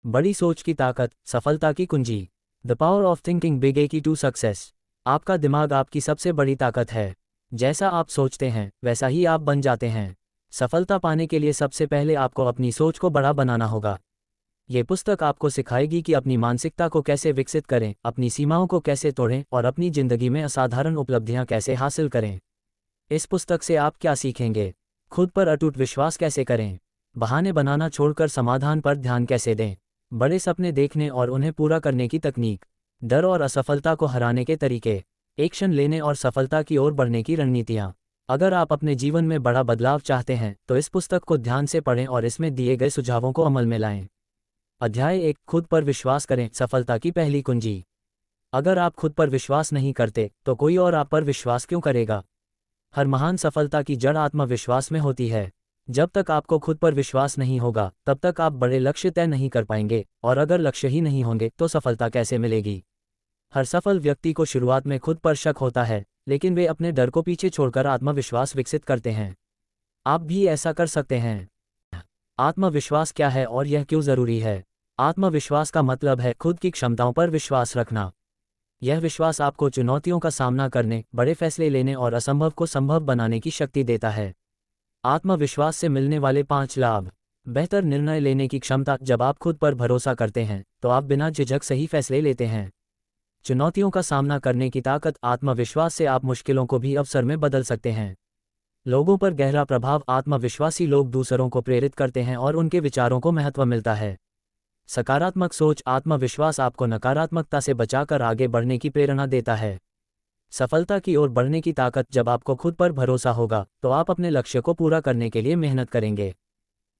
बड़ी सोच की ताकत, सफलता की कुंजी। The power of thinking big a key to success. आपका दिमाग आपकी सबसे बड़ी ताकत है। जैसा आप सोचते हैं वैसा ही आप बन जाते हैं। सफलता पाने के लिए सबसे पहले आपको अपनी सोच को बड़ा बनाना होगा। ये पुस्तक आपको सिखाएगी कि अपनी मानसिकता को कैसे विकसित करें, अपनी सीमाओं को कैसे तोड़ें और अपनी जिंदगी में असाधारण उपलब्धियां कैसे हासिल करें। इस पुस्तक से आप क्या सीखेंगे? खुद पर अटूट विश्वास कैसे करें, बहाने बनाना छोड़कर समाधान पर ध्यान कैसे दें, बड़े सपने देखने और उन्हें पूरा करने की तकनीक, डर और असफलता को हराने के तरीके, एक्शन लेने और सफलता की ओर बढ़ने की रणनीतियाँ। अगर आप अपने जीवन में बड़ा बदलाव चाहते हैं तो इस पुस्तक को ध्यान से पढ़ें और इसमें दिए गए सुझावों को अमल में लाएं। अध्याय 1, खुद पर विश्वास करें, सफलता की पहली कुंजी। अगर आप खुद पर विश्वास नहीं करते तो कोई और आप पर विश्वास क्यों करेगा? हर महान सफलता की जड़ आत्मविश्वास में होती है। जब तक आपको खुद पर विश्वास नहीं होगा तब तक आप बड़े लक्ष्य तय नहीं कर पाएंगे, और अगर लक्ष्य ही नहीं होंगे तो सफलता कैसे मिलेगी? हर सफल व्यक्ति को शुरुआत में खुद पर शक होता है, लेकिन वे अपने डर को पीछे छोड़कर आत्मविश्वास विकसित करते हैं। आप भी ऐसा कर सकते हैं। आत्मविश्वास क्या है और यह क्यों जरूरी है? आत्मविश्वास का मतलब है खुद की क्षमताओं पर विश्वास रखना। यह विश्वास आपको चुनौतियों का सामना करने, बड़े फैसले लेने और असंभव को संभव बनाने की शक्ति देता है। आत्मविश्वास से मिलने वाले 5 लाभ। बेहतर निर्णय लेने की क्षमता। जब आप खुद पर भरोसा करते हैं तो आप बिना झिझक सही फैसले लेते हैं। चुनौतियों का सामना करने की ताकत। आत्मविश्वास से आप मुश्किलों को भी अवसर में बदल सकते हैं। लोगों पर गहरा प्रभाव। आत्मविश्वासी लोग दूसरों को प्रेरित करते हैं और उनके विचारों को महत्व मिलता है। सकारात्मक सोच। आत्मविश्वास आपको नकारात्मकता से बचाकर आगे बढ़ने की प्रेरणा देता है। सफलता की ओर बढ़ने की ताकत। जब आपको खुद पर भरोसा होगा तो आप अपने लक्ष्य को पूरा करने के लिए मेहनत करेंगे।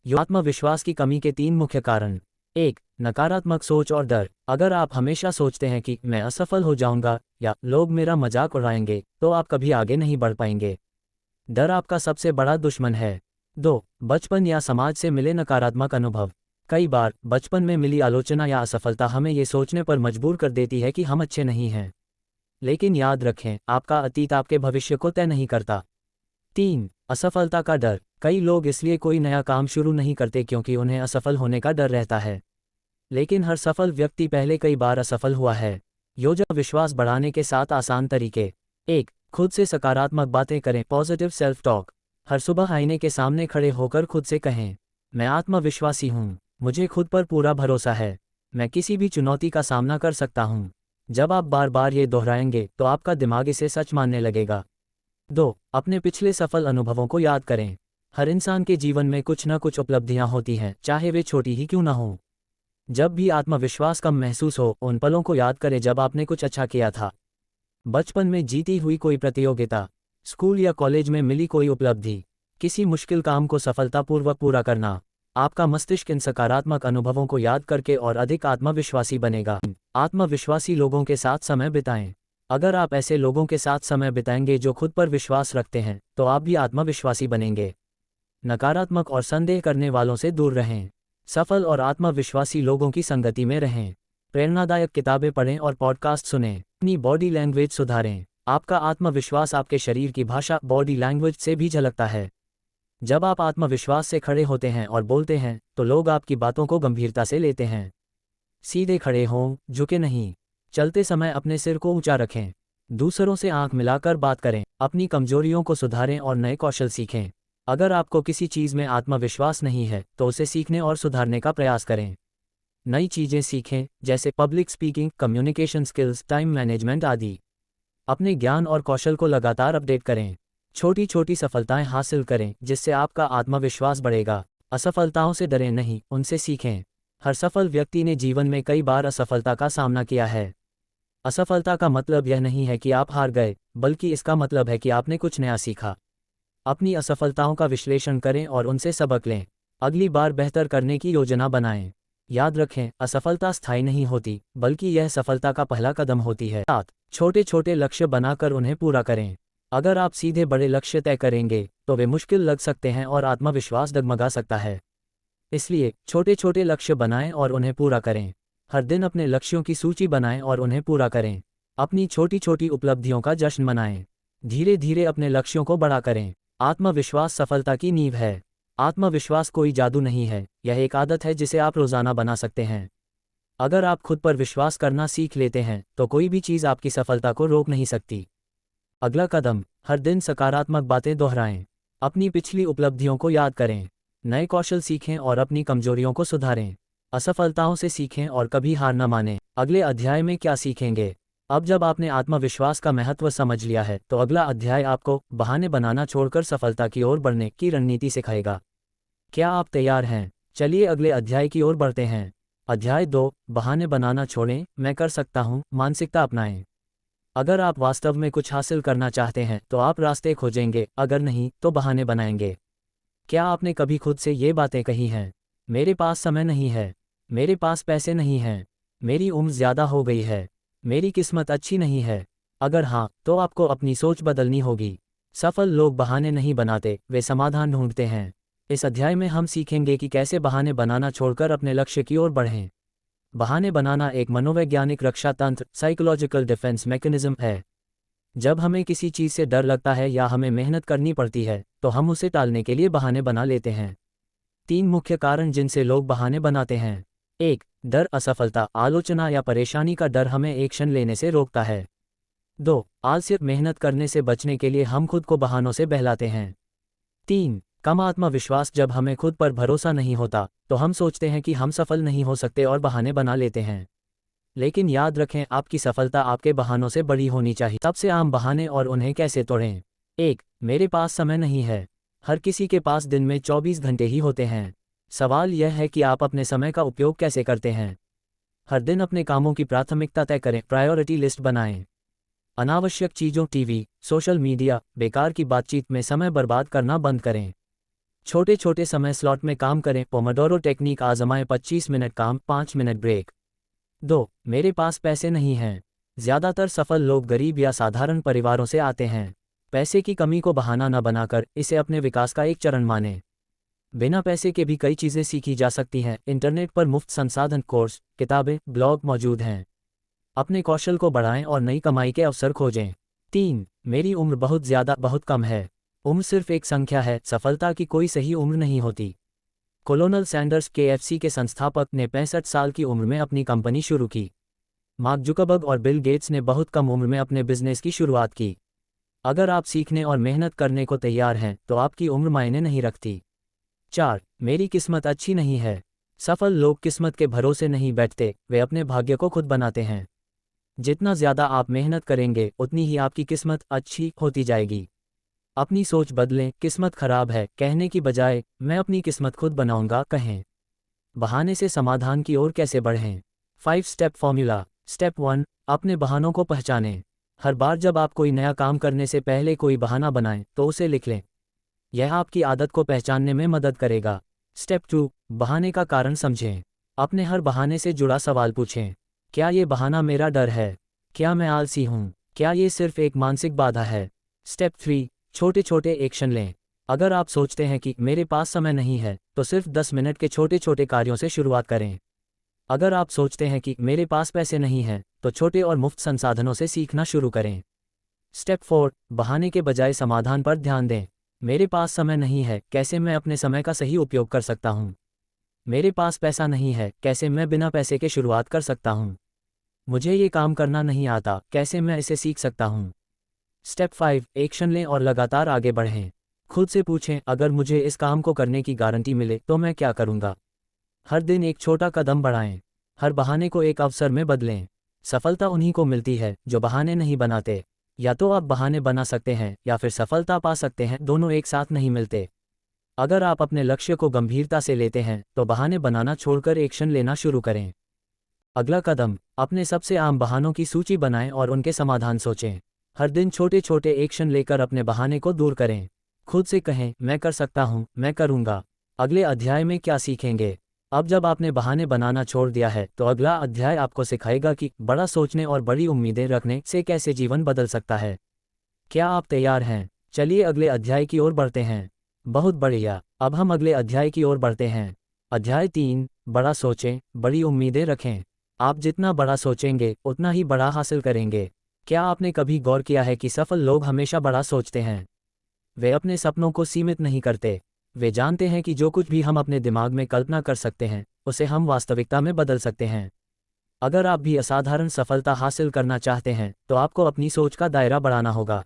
आत्मविश्वास की कमी के 3 मुख्य कारण। 1, नकारात्मक सोच और डर। अगर आप हमेशा सोचते हैं कि मैं असफल हो जाऊंगा या लोग मेरा मजाक उड़ाएंगे तो आप कभी आगे नहीं बढ़ पाएंगे। डर आपका सबसे बड़ा दुश्मन है। 2, बचपन या समाज से मिले नकारात्मक अनुभव। कई बार बचपन में मिली आलोचना या असफलता हमें ये सोचने पर मजबूर कर देती है कि हम अच्छे नहीं हैं। लेकिन याद रखें, आपका अतीत आपके भविष्य को तय नहीं करता। 3, असफलता का डर। कई लोग इसलिए कोई नया काम शुरू नहीं करते क्योंकि उन्हें असफल होने का डर रहता है। लेकिन हर सफल व्यक्ति पहले कई बार असफल हुआ है। योजना। विश्वास बढ़ाने के 7 आसान तरीके। 1, खुद से सकारात्मक बातें करें, पॉजिटिव सेल्फ टॉक। हर सुबह आईने के सामने खड़े होकर खुद से कहें, मैं आत्मविश्वासी हूँ, मुझे खुद पर पूरा भरोसा है, मैं किसी भी चुनौती का सामना कर सकता हूँ। जब आप बार बार ये दोहराएंगे तो आपका दिमाग इसे सच मानने लगेगा। 2, अपने पिछले सफल अनुभवों को याद करें। हर इंसान के जीवन में कुछ न कुछ उपलब्धियां होती हैं, चाहे वे छोटी ही क्यों न हो। जब भी आत्मविश्वास कम महसूस हो, उन पलों को याद करें जब आपने कुछ अच्छा किया था। बचपन में जीती हुई कोई प्रतियोगिता, स्कूल या कॉलेज में मिली कोई उपलब्धि, किसी मुश्किल काम को सफलतापूर्वक पूरा करना। आपका मस्तिष्क इन सकारात्मक अनुभवों को याद करके और अधिक आत्मविश्वासी बनेगा। आत्मविश्वासी लोगों के साथ समय बिताएं। अगर आप ऐसे लोगों के साथ समय बिताएंगे जो खुद पर विश्वास रखते हैं तो आप भी आत्मविश्वासी बनेंगे। नकारात्मक और संदेह करने वालों से दूर रहें। सफल और आत्मविश्वासी लोगों की संगति में रहें। प्रेरणादायक किताबें पढ़ें और पॉडकास्ट सुनें। अपनी बॉडी लैंग्वेज सुधारें। आपका आत्मविश्वास आपके शरीर की भाषा, बॉडी लैंग्वेज से भी झलकता है। जब आप आत्मविश्वास से खड़े होते हैं और बोलते हैं तो लोग आपकी बातों को गंभीरता से लेते हैं। सीधे खड़े हों, झुके नहीं। चलते समय अपने सिर को ऊंचा रखें। दूसरों से आंख मिलाकर बात करें। अपनी कमजोरियों को सुधारें और नए कौशल सीखें। अगर आपको किसी चीज़ में आत्मविश्वास नहीं है तो उसे सीखने और सुधारने का प्रयास करें। नई चीज़ें सीखें, जैसे public speaking, communication skills, time management आदि। अपने ज्ञान और कौशल को लगातार अपडेट करें। छोटी छोटी सफलताएं हासिल करें जिससे आपका आत्मविश्वास बढ़ेगा। असफलताओं से डरें नहीं, उनसे सीखें। हर सफल व्यक्ति ने जीवन में कई बार असफलता का सामना किया है। असफलता का मतलब यह नहीं है कि आप हार गए, बल्कि इसका मतलब है कि आपने कुछ नया सीखा। अपनी असफलताओं का विश्लेषण करें और उनसे सबक लें। अगली बार बेहतर करने की योजना बनाएं। याद रखें, असफलता स्थायी नहीं होती, बल्कि यह सफलता का पहला कदम होती है। 7, छोटे छोटे लक्ष्य बनाकर उन्हें पूरा करें। अगर आप सीधे बड़े लक्ष्य तय करेंगे तो वे मुश्किल लग सकते हैं और आत्मविश्वास डगमगा सकता है। इसलिए छोटे छोटे लक्ष्य बनाएं और उन्हें पूरा करें। हर दिन अपने लक्ष्यों की सूची बनाएं और उन्हें पूरा करें। अपनी छोटी छोटी उपलब्धियों का जश्न मनाएं। धीरे धीरे अपने लक्ष्यों को बड़ा करें। आत्मविश्वास सफलता की नींव है। आत्मविश्वास कोई जादू नहीं है, यह एक आदत है जिसे आप रोज़ाना बना सकते हैं। अगर आप खुद पर विश्वास करना सीख लेते हैं तो कोई भी चीज़ आपकी सफलता को रोक नहीं सकती। अगला कदम, हर दिन सकारात्मक बातें दोहराएं। अपनी पिछली उपलब्धियों को याद करें, नए कौशल सीखें और अपनी कमजोरियों को सुधारें। असफलताओं से सीखें और कभी हार न मानें। अगले अध्याय में क्या सीखेंगे? अब जब आपने आत्मविश्वास का महत्व समझ लिया है तो अगला अध्याय आपको बहाने बनाना छोड़कर सफलता की ओर बढ़ने की रणनीति सिखाएगा। क्या आप तैयार हैं? चलिए अगले अध्याय की ओर बढ़ते हैं। अध्याय 2, बहाने बनाना छोड़ें, मैं कर सकता हूँ मानसिकता अपनाएं। अगर आप वास्तव में कुछ हासिल करना चाहते हैं तो आप रास्ते खोजेंगे, अगर नहीं तो बहाने बनाएंगे। क्या आपने कभी खुद से ये बातें कही हैं? मेरे पास समय नहीं है, मेरे पास पैसे नहीं हैं, मेरी उम्र ज़्यादा हो गई है, मेरी किस्मत अच्छी नहीं है। अगर हाँ, तो आपको अपनी सोच बदलनी होगी। सफल लोग बहाने नहीं बनाते, वे समाधान ढूंढते हैं। इस अध्याय में हम सीखेंगे कि कैसे बहाने बनाना छोड़कर अपने लक्ष्य की ओर बढ़ें। बहाने बनाना एक मनोवैज्ञानिक रक्षा तंत्र, साइकोलॉजिकल डिफेंस मैकेनिज्म है। जब हमें किसी चीज़ से डर लगता है या हमें मेहनत करनी पड़ती है तो हम उसे टालने के लिए बहाने बना लेते हैं। 3 मुख्य कारण जिनसे लोग बहाने बनाते हैं। 1. डर, असफलता, आलोचना या परेशानी का डर हमें एक्शन लेने से रोकता है। 2. आलस्य, मेहनत करने से बचने के लिए हम खुद को बहानों से बहलाते हैं। 3. कम आत्मविश्वास, जब हमें खुद पर भरोसा नहीं होता तो हम सोचते हैं कि हम सफल नहीं हो सकते और बहाने बना लेते हैं। लेकिन याद रखें, आपकी सफलता आपके बहानों से बड़ी होनी चाहिए। सबसे आम बहाने और उन्हें कैसे तोड़ें। 1. मेरे पास समय नहीं है। हर किसी के पास दिन में 24 घंटे ही होते हैं। सवाल यह है कि आप अपने समय का उपयोग कैसे करते हैं। हर दिन अपने कामों की प्राथमिकता तय करें, प्रायोरिटी लिस्ट बनाएं। अनावश्यक चीज़ों, टीवी, सोशल मीडिया, बेकार की बातचीत में समय बर्बाद करना बंद करें। छोटे छोटे समय स्लॉट में काम करें, पोमोडोरो टेक्निक आजमाएं, 25 मिनट काम, 5 मिनट ब्रेक। 2. मेरे पास पैसे नहीं हैं। ज़्यादातर सफल लोग गरीब या साधारण परिवारों से आते हैं। पैसे की कमी को बहाना न बनाकर इसे अपने विकास का एक चरण मानें। बिना पैसे के भी कई चीज़ें सीखी जा सकती हैं। इंटरनेट पर मुफ्त संसाधन, कोर्स, किताबें, ब्लॉग मौजूद हैं। अपने कौशल को बढ़ाएं और नई कमाई के अवसर खोजें। 3. मेरी उम्र बहुत कम है। उम्र सिर्फ एक संख्या है, सफलता की कोई सही उम्र नहीं होती। कोलोनल सैंडर्स, KFC के संस्थापक, ने 65 साल की उम्र में अपनी कंपनी शुरू की। मार्क जुकरबर्ग और बिल गेट्स ने बहुत कम उम्र में अपने बिजनेस की शुरुआत की। अगर आप सीखने और मेहनत करने को तैयार हैं तो आपकी उम्र मायने नहीं रखती। 4. मेरी किस्मत अच्छी नहीं है। सफल लोग किस्मत के भरोसे नहीं बैठते, वे अपने भाग्य को खुद बनाते हैं। जितना ज़्यादा आप मेहनत करेंगे उतनी ही आपकी किस्मत अच्छी होती जाएगी। अपनी सोच बदलें, किस्मत खराब है कहने की बजाय मैं अपनी किस्मत खुद बनाऊंगा कहें। बहाने से समाधान की ओर कैसे बढ़ें। 5 स्टेप फॉर्मूला। स्टेप 1, अपने बहानों को पहचानें। हर बार जब आप कोई नया काम करने से पहले कोई बहाना बनाएं तो उसे लिख लें। यह आपकी आदत को पहचानने में मदद करेगा। स्टेप 2, बहाने का कारण समझें। अपने हर बहाने से जुड़ा सवाल पूछें। क्या ये बहाना मेरा डर है? क्या मैं आलसी हूँ? क्या ये सिर्फ एक मानसिक बाधा है? स्टेप 3, छोटे छोटे एक्शन लें। अगर आप सोचते हैं कि मेरे पास समय नहीं है तो सिर्फ 10 मिनट के छोटे छोटे कार्यों से शुरुआत करें। अगर आप सोचते हैं कि मेरे पास पैसे नहीं हैं तो छोटे और मुफ्त संसाधनों से सीखना शुरू करें। स्टेप 4, बहाने के बजाय समाधान पर ध्यान दें। मेरे पास समय नहीं है, कैसे मैं अपने समय का सही उपयोग कर सकता हूँ। मेरे पास पैसा नहीं है, कैसे मैं बिना पैसे के शुरुआत कर सकता हूँ। मुझे ये काम करना नहीं आता, कैसे मैं इसे सीख सकता हूँ। स्टेप 5, एक्शन लें और लगातार आगे बढ़ें। खुद से पूछें, अगर मुझे इस काम को करने की गारंटी मिले तो मैं क्या करूँगा। हर दिन एक छोटा कदम बढ़ाएं। हर बहाने को एक अवसर में बदलें। सफलता उन्हीं को मिलती है जो बहाने नहीं बनाते। या तो आप बहाने बना सकते हैं या फिर सफलता पा सकते हैं, दोनों एक साथ नहीं मिलते। अगर आप अपने लक्ष्य को गंभीरता से लेते हैं तो बहाने बनाना छोड़कर एक्शन लेना शुरू करें। अगला कदम, अपने सबसे आम बहानों की सूची बनाएं और उनके समाधान सोचें। हर दिन छोटे छोटे एक्शन लेकर अपने बहाने को दूर करें। खुद से कहें, मैं कर सकता हूँ, मैं करूँगा। अगले अध्याय में क्या सीखेंगे? अब जब आपने बहाने बनाना छोड़ दिया है तो अगला अध्याय आपको सिखाएगा कि बड़ा सोचने और बड़ी उम्मीदें रखने से कैसे जीवन बदल सकता है। क्या आप तैयार हैं? चलिए अगले अध्याय की ओर बढ़ते हैं। बहुत बढ़िया, अब हम अगले अध्याय की ओर बढ़ते हैं। अध्याय 3, बड़ा सोचें, बड़ी उम्मीदें रखें। आप जितना बड़ा सोचेंगे उतना ही बड़ा हासिल करेंगे। क्या आपने कभी गौर किया है कि सफल लोग हमेशा बड़ा सोचते हैं? वे अपने सपनों को सीमित नहीं करते, वे जानते हैं कि जो कुछ भी हम अपने दिमाग में कल्पना कर सकते हैं उसे हम वास्तविकता में बदल सकते हैं। अगर आप भी असाधारण सफलता हासिल करना चाहते हैं तो आपको अपनी सोच का दायरा बढ़ाना होगा।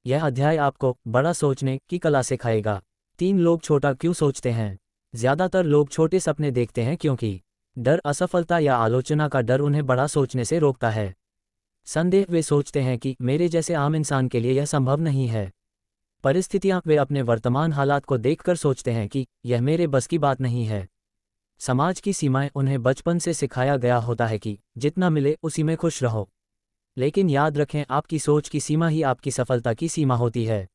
यह अध्याय आपको बड़ा सोचने की कला सिखाएगा। 3 लोग छोटा क्यों सोचते हैं? ज़्यादातर लोग छोटे सपने देखते हैं क्योंकि डर, असफलता या आलोचना का डर उन्हें बड़ा सोचने से रोकता है। संदेह, वे सोचते हैं कि मेरे जैसे आम इंसान के लिए यह संभव नहीं है। परिस्थितियां, वे अपने वर्तमान हालात को देखकर सोचते हैं कि यह मेरे बस की बात नहीं है। समाज की सीमाएं, उन्हें बचपन से सिखाया गया होता है कि जितना मिले उसी में खुश रहो। लेकिन याद रखें, आपकी सोच की सीमा ही आपकी सफलता की सीमा होती है।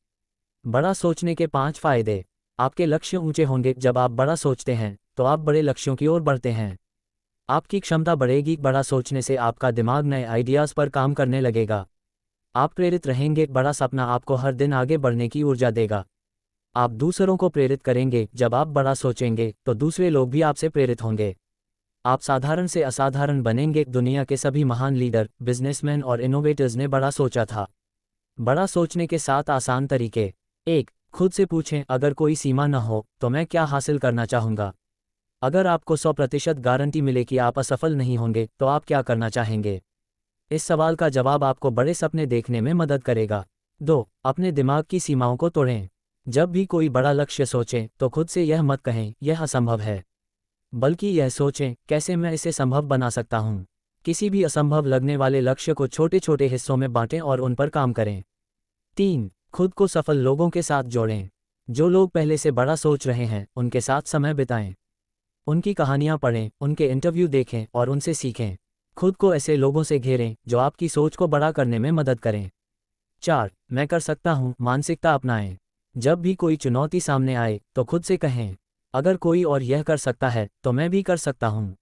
बड़ा सोचने के 5 फायदे। आपके लक्ष्य ऊंचे होंगे। जब आप बड़ा सोचते हैं तो आप बड़े लक्ष्यों की ओर बढ़ते हैं। आपकी क्षमता बढ़ेगी। बड़ा सोचने से आपका दिमाग नए आइडियाज़ पर काम करने लगेगा। आप प्रेरित रहेंगे। बड़ा सपना आपको हर दिन आगे बढ़ने की ऊर्जा देगा। आप दूसरों को प्रेरित करेंगे। जब आप बड़ा सोचेंगे तो दूसरे लोग भी आपसे प्रेरित होंगे। आप साधारण से असाधारण बनेंगे। दुनिया के सभी महान लीडर, बिजनेसमैन और इनोवेटर्स ने बड़ा सोचा था। बड़ा सोचने के 7 आसान तरीके। 1. खुद से पूछें, अगर कोई सीमा न हो तो मैं क्या हासिल करना चाहूँगा? अगर आपको 100% गारंटी मिले कि आप असफल नहीं होंगे तो आप क्या करना चाहेंगे? इस सवाल का जवाब आपको बड़े सपने देखने में मदद करेगा। 2. अपने दिमाग की सीमाओं को तोड़ें। जब भी कोई बड़ा लक्ष्य सोचें तो खुद से यह मत कहें यह असंभव है, बल्कि यह सोचें कैसे मैं इसे संभव बना सकता हूँ। किसी भी असंभव लगने वाले लक्ष्य को छोटे छोटे हिस्सों में बांटें और उन पर काम करें। 3. खुद को सफल लोगों के साथ जोड़ें। जो लोग पहले से बड़ा सोच रहे हैं उनके साथ समय बिताएं। उनकी कहानियाँ पढ़ें, उनके इंटरव्यू देखें और उनसे सीखें। खुद को ऐसे लोगों से घेरें जो आपकी सोच को बड़ा करने में मदद करें। 4. मैं कर सकता हूँ मानसिकता अपनाएं। जब भी कोई चुनौती सामने आए तो खुद से कहें, अगर कोई और यह कर सकता है तो मैं भी कर सकता हूँ।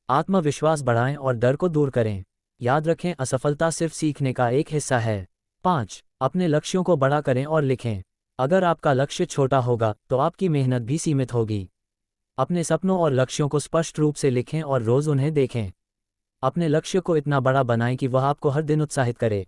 आत्मविश्वास बढ़ाएं और डर को दूर करें। याद रखें, असफलता सिर्फ सीखने का एक हिस्सा है। 5. अपने लक्ष्यों को बड़ा करें और लिखें। अगर आपका लक्ष्य छोटा होगा तो आपकी मेहनत भी सीमित होगी। अपने सपनों और लक्ष्यों को स्पष्ट रूप से लिखें और रोज़ उन्हें देखें। अपने लक्ष्य को इतना बड़ा बनाएं कि वह आपको हर दिन उत्साहित करे।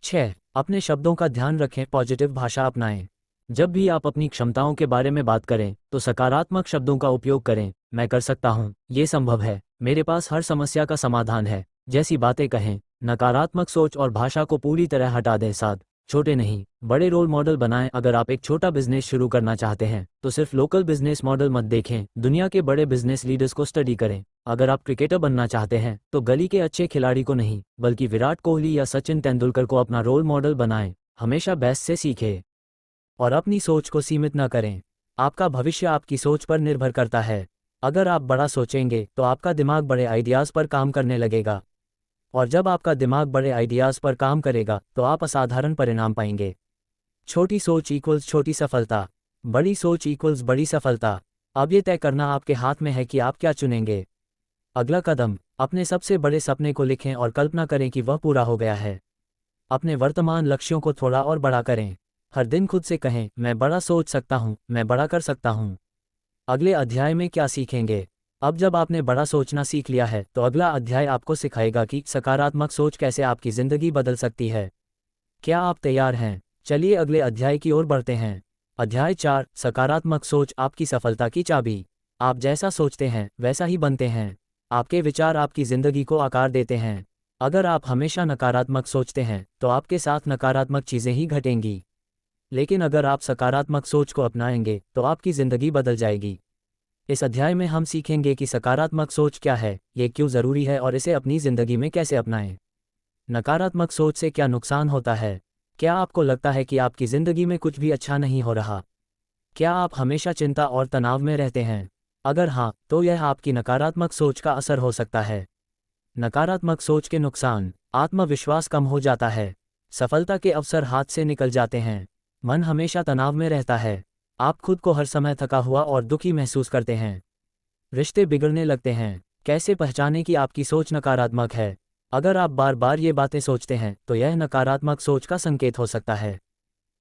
6. अपने शब्दों का ध्यान रखें, पॉजिटिव भाषा अपनाएं। जब भी आप अपनी क्षमताओं के बारे में बात करें तो सकारात्मक शब्दों का उपयोग करें। मैं कर सकता हूँ, ये संभव है, मेरे पास हर समस्या का समाधान है, जैसी बातें कहें। नकारात्मक सोच और भाषा को पूरी तरह हटा दें। 7. छोटे नहीं, बड़े रोल मॉडल बनाएं। अगर आप एक छोटा बिजनेस शुरू करना चाहते हैं तो सिर्फ लोकल बिजनेस मॉडल मत देखें, दुनिया के बड़े बिजनेस लीडर्स को स्टडी करें। अगर आप क्रिकेटर बनना चाहते हैं तो गली के अच्छे खिलाड़ी को नहीं, बल्कि विराट कोहली या सचिन तेंदुलकर को अपना रोल मॉडल बनाएं। हमेशा बेस्ट से सीखें और अपनी सोच को सीमित न करें। आपका भविष्य आपकी सोच पर निर्भर करता है। अगर आप बड़ा सोचेंगे तो आपका दिमाग बड़े आइडियाज़ पर काम करने लगेगा, और जब आपका दिमाग बड़े आइडियाज़ पर काम करेगा तो आप असाधारण परिणाम पाएंगे। छोटी सोच इक्वल्स छोटी सफलता, बड़ी सोच इक्वल्स बड़ी सफलता। अब ये तय करना आपके हाथ में है कि आप क्या चुनेंगे। अगला कदम, अपने सबसे बड़े सपने को लिखें और कल्पना करें कि वह पूरा हो गया है। अपने वर्तमान लक्ष्यों को थोड़ा और बड़ा करें। हर दिन खुद से कहें, मैं बड़ा सोच सकता हूँ, मैं बड़ा कर सकता हूँ। अगले अध्याय में क्या सीखेंगे? अब जब आपने बड़ा सोचना सीख लिया है तो अगला अध्याय आपको सिखाएगा कि सकारात्मक सोच कैसे आपकी ज़िंदगी बदल सकती है। क्या आप तैयार हैं? चलिए अगले अध्याय की ओर बढ़ते हैं। अध्याय 4, सकारात्मक सोच आपकी सफलता की चाबी। आप जैसा सोचते हैं वैसा ही बनते हैं। आपके विचार आपकी ज़िंदगी को आकार देते हैं। अगर आप हमेशा नकारात्मक सोचते हैं तो आपके साथ नकारात्मक चीज़ें ही घटेंगी, लेकिन अगर आप सकारात्मक सोच को अपनाएंगे तो आपकी ज़िंदगी बदल जाएगी। इस अध्याय में हम सीखेंगे कि सकारात्मक सोच क्या है, ये क्यों ज़रूरी है और इसे अपनी ज़िंदगी में कैसे अपनाएं। नकारात्मक सोच से क्या नुकसान होता है? क्या आपको लगता है कि आपकी ज़िंदगी में कुछ भी अच्छा नहीं हो रहा? क्या आप हमेशा चिंता और तनाव में रहते हैं? अगर हाँ, तो यह आपकी नकारात्मक सोच का असर हो सकता है। नकारात्मक सोच के नुकसान: आत्मविश्वास कम हो जाता है, सफलता के अवसर हाथ से निकल जाते हैं, मन हमेशा तनाव में रहता है, आप खुद को हर समय थका हुआ और दुखी महसूस करते हैं, रिश्ते बिगड़ने लगते हैं। कैसे पहचानें कि आपकी सोच नकारात्मक है? अगर आप बार बार ये बातें सोचते हैं तो यह नकारात्मक सोच का संकेत हो सकता है।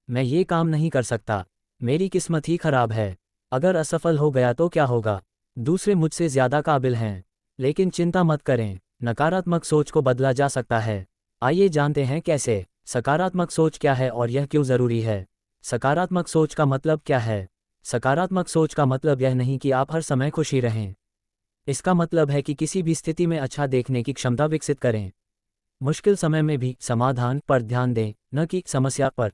मैं ये काम नहीं कर सकता, मेरी किस्मत ही खराब है, अगर असफल हो गया तो क्या होगा, दूसरे मुझसे ज़्यादा काबिल हैं। लेकिन चिंता मत करें, नकारात्मक सोच को बदला जा सकता है। आइए जानते हैं कैसे। सकारात्मक सोच क्या है और यह क्यों ज़रूरी है? सकारात्मक सोच का मतलब क्या है? सकारात्मक सोच का मतलब यह नहीं कि आप हर समय खुशी रहें। इसका मतलब है कि किसी भी स्थिति में अच्छा देखने की क्षमता विकसित करें। मुश्किल समय में भी समाधान पर ध्यान दें, न कि समस्या पर।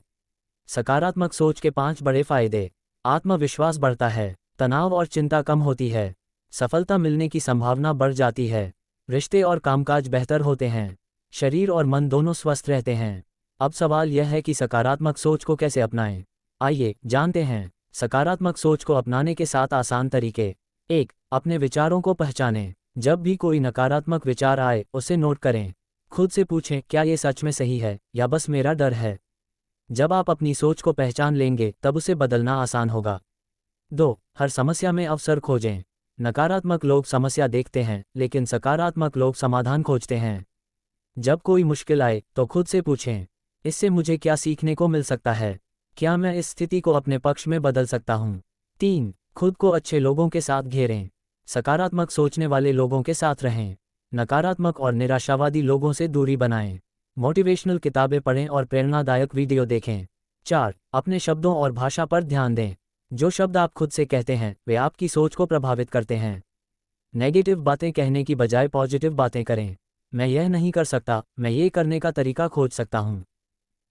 सकारात्मक सोच के 5 बड़े फायदे। आत्मविश्वास बढ़ता है, तनाव और चिंता कम होती है, सफलता मिलने की संभावना बढ़ जाती है, रिश्ते और कामकाज बेहतर होते हैं, शरीर और मन दोनों स्वस्थ रहते हैं। अब सवाल यह है कि सकारात्मक सोच को कैसे अपनाएं। आइए जानते हैं सकारात्मक सोच को अपनाने के 7 आसान तरीके। 1. अपने विचारों को पहचानें। जब भी कोई नकारात्मक विचार आए उसे नोट करें। खुद से पूछें, क्या ये सच में सही है या बस मेरा डर है। जब आप अपनी सोच को पहचान लेंगे तब उसे बदलना आसान होगा। 2. हर समस्या में अवसर खोजें। नकारात्मक लोग समस्या देखते हैं, लेकिन सकारात्मक लोग समाधान खोजते हैं। जब कोई मुश्किल आए तो खुद से पूछें, इससे मुझे क्या सीखने को मिल सकता है? क्या मैं इस स्थिति को अपने पक्ष में बदल सकता हूँ? 3. खुद को अच्छे लोगों के साथ घेरें। सकारात्मक सोचने वाले लोगों के साथ रहें। नकारात्मक और निराशावादी लोगों से दूरी बनाएं। मोटिवेशनल किताबें पढ़ें और प्रेरणादायक वीडियो देखें। 4. अपने शब्दों और भाषा पर ध्यान दें। जो शब्द आप खुद से कहते हैं वे आपकी सोच को प्रभावित करते हैं। नेगेटिव बातें कहने की बजाय पॉजिटिव बातें करें। मैं यह नहीं कर सकता, मैं ये करने का तरीका खोज सकता हूँ।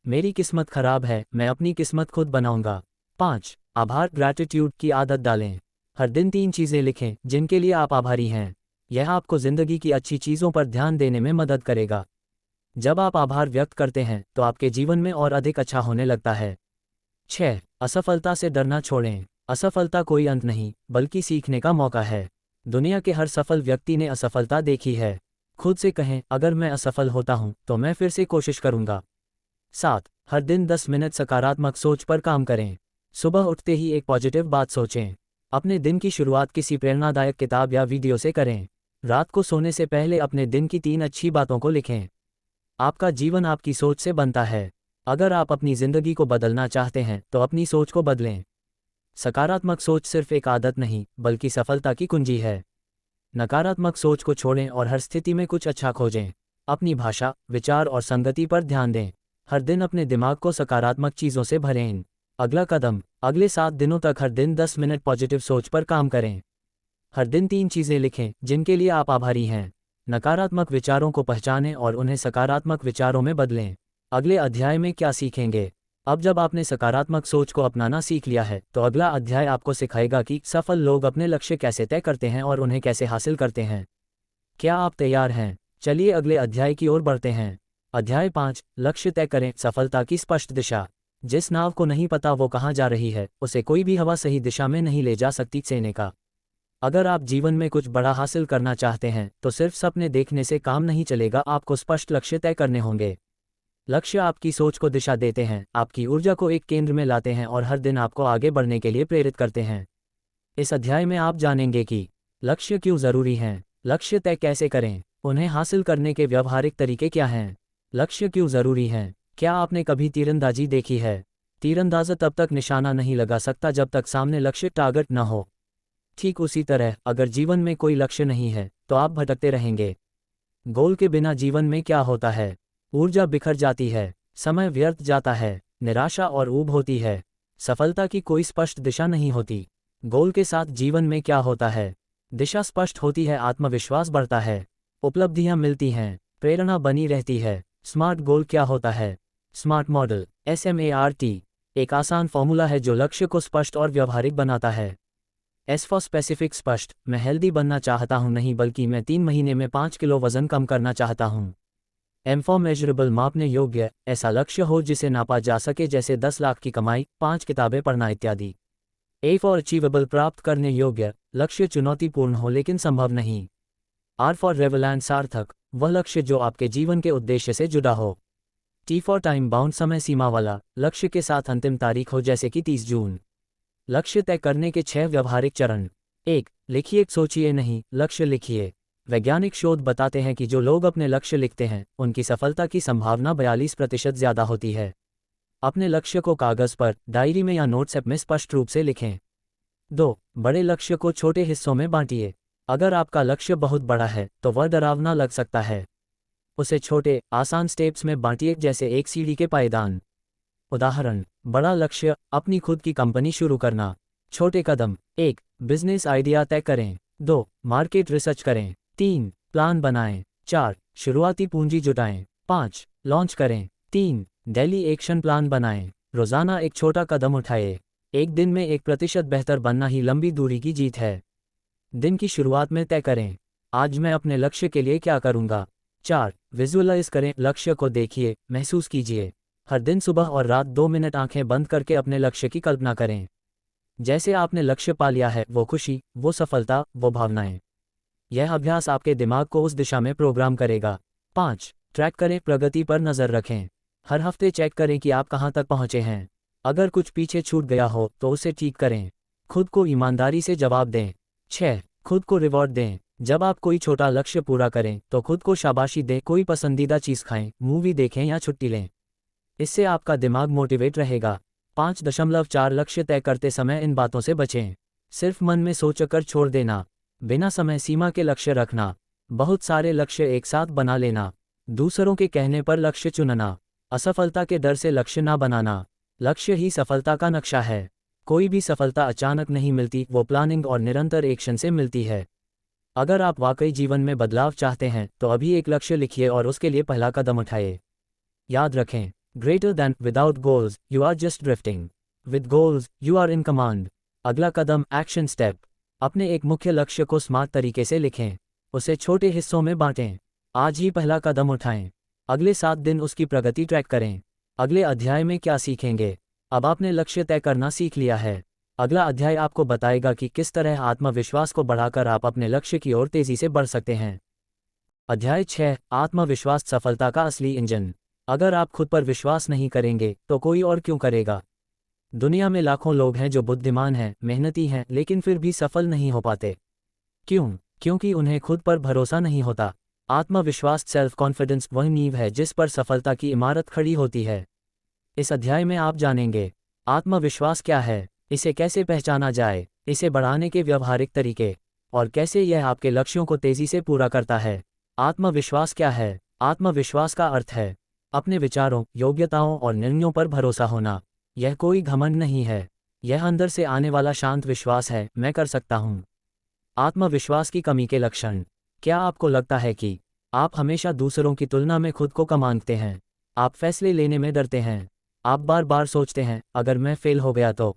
मेरी किस्मत खराब है, मैं अपनी किस्मत खुद बनाऊंगा। 5. आभार ग्रैटिट्यूड की आदत डालें। हर दिन 3 चीज़ें लिखें जिनके लिए आप आभारी हैं। यह आपको ज़िंदगी की अच्छी चीज़ों पर ध्यान देने में मदद करेगा। जब आप आभार व्यक्त करते हैं तो आपके जीवन में और अधिक अच्छा होने लगता है। 6. असफलता से डरना छोड़ें। असफलता कोई अंत नहीं, बल्कि सीखने का मौका है। दुनिया के हर सफल व्यक्ति ने असफलता देखी है। खुद से कहें, अगर मैं असफल होता हूं तो मैं फिर से कोशिश करूंगा। 7. हर दिन 10 मिनट सकारात्मक सोच पर काम करें। सुबह उठते ही एक पॉजिटिव बात सोचें। अपने दिन की शुरुआत किसी प्रेरणादायक किताब या वीडियो से करें। रात को सोने से पहले अपने दिन की 3 अच्छी बातों को लिखें। आपका जीवन आपकी सोच से बनता है। अगर आप अपनी ज़िंदगी को बदलना चाहते हैं तो अपनी सोच को बदलें। सकारात्मक सोच सिर्फ एक आदत नहीं, बल्कि सफलता की कुंजी है। नकारात्मक सोच को छोड़ें और हर स्थिति में कुछ अच्छा खोजें। अपनी भाषा, विचार और संगति पर ध्यान दें। हर दिन अपने दिमाग को सकारात्मक चीज़ों से भरें। अगला कदम, अगले 7 दिनों तक हर दिन 10 मिनट पॉजिटिव सोच पर काम करें। हर दिन 3 चीज़ें लिखें जिनके लिए आप आभारी हैं। नकारात्मक विचारों को पहचानें और उन्हें सकारात्मक विचारों में बदलें। अगले अध्याय में क्या सीखेंगे? अब जब आपने सकारात्मक सोच को अपनाना सीख लिया है तो अगला अध्याय आपको सिखाएगा कि सफल लोग अपने लक्ष्य कैसे तय करते हैं और उन्हें कैसे हासिल करते हैं। क्या आप तैयार हैं? चलिए अगले अध्याय की ओर बढ़ते हैं। अध्याय 5, लक्ष्य तय करें, सफलता की स्पष्ट दिशा। जिस नाव को नहीं पता वो कहाँ जा रही है, उसे कोई भी हवा सही दिशा में नहीं ले जा सकती। सेनेका। अगर आप जीवन में कुछ बड़ा हासिल करना चाहते हैं तो सिर्फ सपने देखने से काम नहीं चलेगा, आपको स्पष्ट लक्ष्य तय करने होंगे। लक्ष्य आपकी सोच को दिशा देते हैं, आपकी ऊर्जा को एक केंद्र में लाते हैं और हर दिन आपको आगे बढ़ने के लिए प्रेरित करते हैं। इस अध्याय में आप जानेंगे कि लक्ष्य क्यों ज़रूरी हैं, लक्ष्य तय कैसे करें, उन्हें हासिल करने के व्यावहारिक तरीके क्या हैं, लक्ष्य क्यों ज़रूरी हैं। क्या आपने कभी तीरंदाजी देखी है? तीरंदाज तब तक निशाना नहीं लगा सकता जब तक सामने लक्ष्य टारगेट न हो। ठीक उसी तरह अगर जीवन में कोई लक्ष्य नहीं है तो आप भटकते रहेंगे। गोल के बिना जीवन में क्या होता है? ऊर्जा बिखर जाती है, समय व्यर्थ जाता है, निराशा और ऊब होती है, सफलता की कोई स्पष्ट दिशा नहीं होती। गोल के साथ जीवन में क्या होता है? दिशा स्पष्ट होती है, आत्मविश्वास बढ़ता है, उपलब्धियां मिलती हैं, प्रेरणा बनी रहती है। स्मार्ट गोल क्या होता है? स्मार्ट मॉडल SMART एक आसान फॉर्मूला है जो लक्ष्य को स्पष्ट और व्यवहारिक बनाता है। S फॉर स्पेसिफिक, स्पष्ट, मैं हेल्दी बनना चाहता हूं, नहीं बल्कि मैं 3 महीने में 5 किलो वजन कम करना चाहता हूं। M फॉर मेजरेबल, मापने योग्य, ऐसा लक्ष्य हो जिसे नापा जा सके, जैसे 10 लाख की कमाई, 5 किताबें पढ़ना इत्यादि। A फॉर अचीवेबल, प्राप्त करने योग्य, लक्ष्य चुनौतीपूर्ण हो लेकिन संभव नहीं। R फॉर रेलेवेंट, सार्थक, वह लक्ष्य जो आपके जीवन के उद्देश्य से जुड़ा हो। T फॉर टाइम बाउंड, समय सीमा वाला, लक्ष्य के साथ अंतिम तारीख हो, जैसे कि 30 जून। लक्ष्य तय करने के 6 व्यावहारिक चरण। 1. लिखिए, सोचिए नहीं, लक्ष्य लिखिए। वैज्ञानिक शोध बताते हैं कि जो लोग अपने लक्ष्य लिखते हैं उनकी सफलता की संभावना 42% ज़्यादा होती है। अपने लक्ष्य को कागज़ पर, डायरी में या नोट्स ऐप में स्पष्ट रूप से लिखें। 2. बड़े लक्ष्य को छोटे हिस्सों में बांटिए। अगर आपका लक्ष्य बहुत बड़ा है तो वह डरावना लग सकता है। उसे छोटे, आसान स्टेप्स में बांटिए, जैसे एक सीढ़ी के पायदान। उदाहरण, बड़ा लक्ष्य, अपनी खुद की कंपनी शुरू करना। छोटे कदम। 1. बिजनेस आइडिया तय करें। 2. मार्केट रिसर्च करें। 3. प्लान बनाएं। 4. शुरुआती पूंजी जुटाएं। 5. लॉन्च करें। 3. डेली एक्शन प्लान बनाएं। रोजाना एक छोटा कदम उठाएं। एक दिन में 1% बेहतर बनना ही लंबी दूरी की जीत है। दिन की शुरुआत में तय करें, आज मैं अपने लक्ष्य के लिए क्या करूंगा। 4. विजुअलाइज करें, लक्ष्य को देखिए, महसूस कीजिए। हर दिन सुबह और रात 2 मिनट आंखें बंद करके अपने लक्ष्य की कल्पना करें। जैसे आपने लक्ष्य पा लिया है, वो खुशी, वो सफलता, वो भावनाएं। यह अभ्यास आपके दिमाग को उस दिशा में प्रोग्राम करेगा। 5. ट्रैक करें, प्रगति पर नज़र रखें। हर हफ्ते चेक करें कि आप कहां तक पहुंचे हैं। अगर कुछ पीछे छूट गया हो तो उसे ठीक करें। खुद को ईमानदारी से जवाब दें। 6. खुद को रिवॉर्ड दें। जब आप कोई छोटा लक्ष्य पूरा करें तो खुद को शाबाशी दें, कोई पसंदीदा चीज़ खाएं, मूवी देखें या छुट्टी लें। इससे आपका दिमाग मोटिवेट रहेगा। 5.4 लक्ष्य तय करते समय इन बातों से बचें। सिर्फ मन में सोचकर छोड़ देना, बिना समय सीमा के लक्ष्य रखना, बहुत सारे लक्ष्य एक साथ बना लेना, दूसरों के कहने पर लक्ष्य चुनना, असफलता के डर से लक्ष्य ना बनाना। लक्ष्य ही सफलता का नक्शा है। कोई भी सफलता अचानक नहीं मिलती, वो प्लानिंग और निरंतर एक्शन से मिलती है। अगर आप वाकई जीवन में बदलाव चाहते हैं तो अभी एक लक्ष्य लिखिए और उसके लिए पहला कदम उठाइए। याद रखें, greater than, without goals you are just drifting, with goals you are in command. अगला कदम, एक्शन स्टेप। अपने एक मुख्य लक्ष्य को स्मार्ट तरीके से लिखें, उसे छोटे हिस्सों में बांटें। आज ही पहला कदम उठाएं, अगले 7 दिन उसकी प्रगति ट्रैक करें। अगले अध्याय में क्या सीखेंगे? अब आपने लक्ष्य तय करना सीख लिया है। अगला अध्याय आपको बताएगा कि किस तरह आत्मविश्वास को बढ़ाकर आप अपने लक्ष्य की ओर तेजी से बढ़ सकते हैं। अध्याय 6, आत्मविश्वास सफलता का असली इंजन। अगर आप खुद पर विश्वास नहीं करेंगे तो कोई और क्यों करेगा? दुनिया में लाखों लोग हैं जो बुद्धिमान हैं, मेहनती हैं, लेकिन फिर भी सफल नहीं हो पाते। क्यों? क्योंकि उन्हें खुद पर भरोसा नहीं होता। आत्मविश्वास, सेल्फ कॉन्फिडेंस, वह नींव है जिस पर सफलता की इमारत खड़ी होती है। इस अध्याय में आप जानेंगे, आत्मविश्वास क्या है, इसे कैसे पहचाना जाए, इसे बढ़ाने के व्यवहारिक तरीके, और कैसे यह आपके लक्ष्यों को तेजी से पूरा करता है। आत्मविश्वास क्या है? आत्मविश्वास का अर्थ है अपने विचारों, योग्यताओं और निर्णयों पर भरोसा होना। यह कोई घमंड नहीं है, यह अंदर से आने वाला शांत विश्वास है, मैं कर सकता हूँ। आत्मविश्वास की कमी के लक्षण। क्या आपको लगता है कि आप हमेशा दूसरों की तुलना में खुद को कम आंकते हैं? आप फैसले लेने में डरते हैं। आप बार बार सोचते हैं, अगर मैं फेल हो गया तो?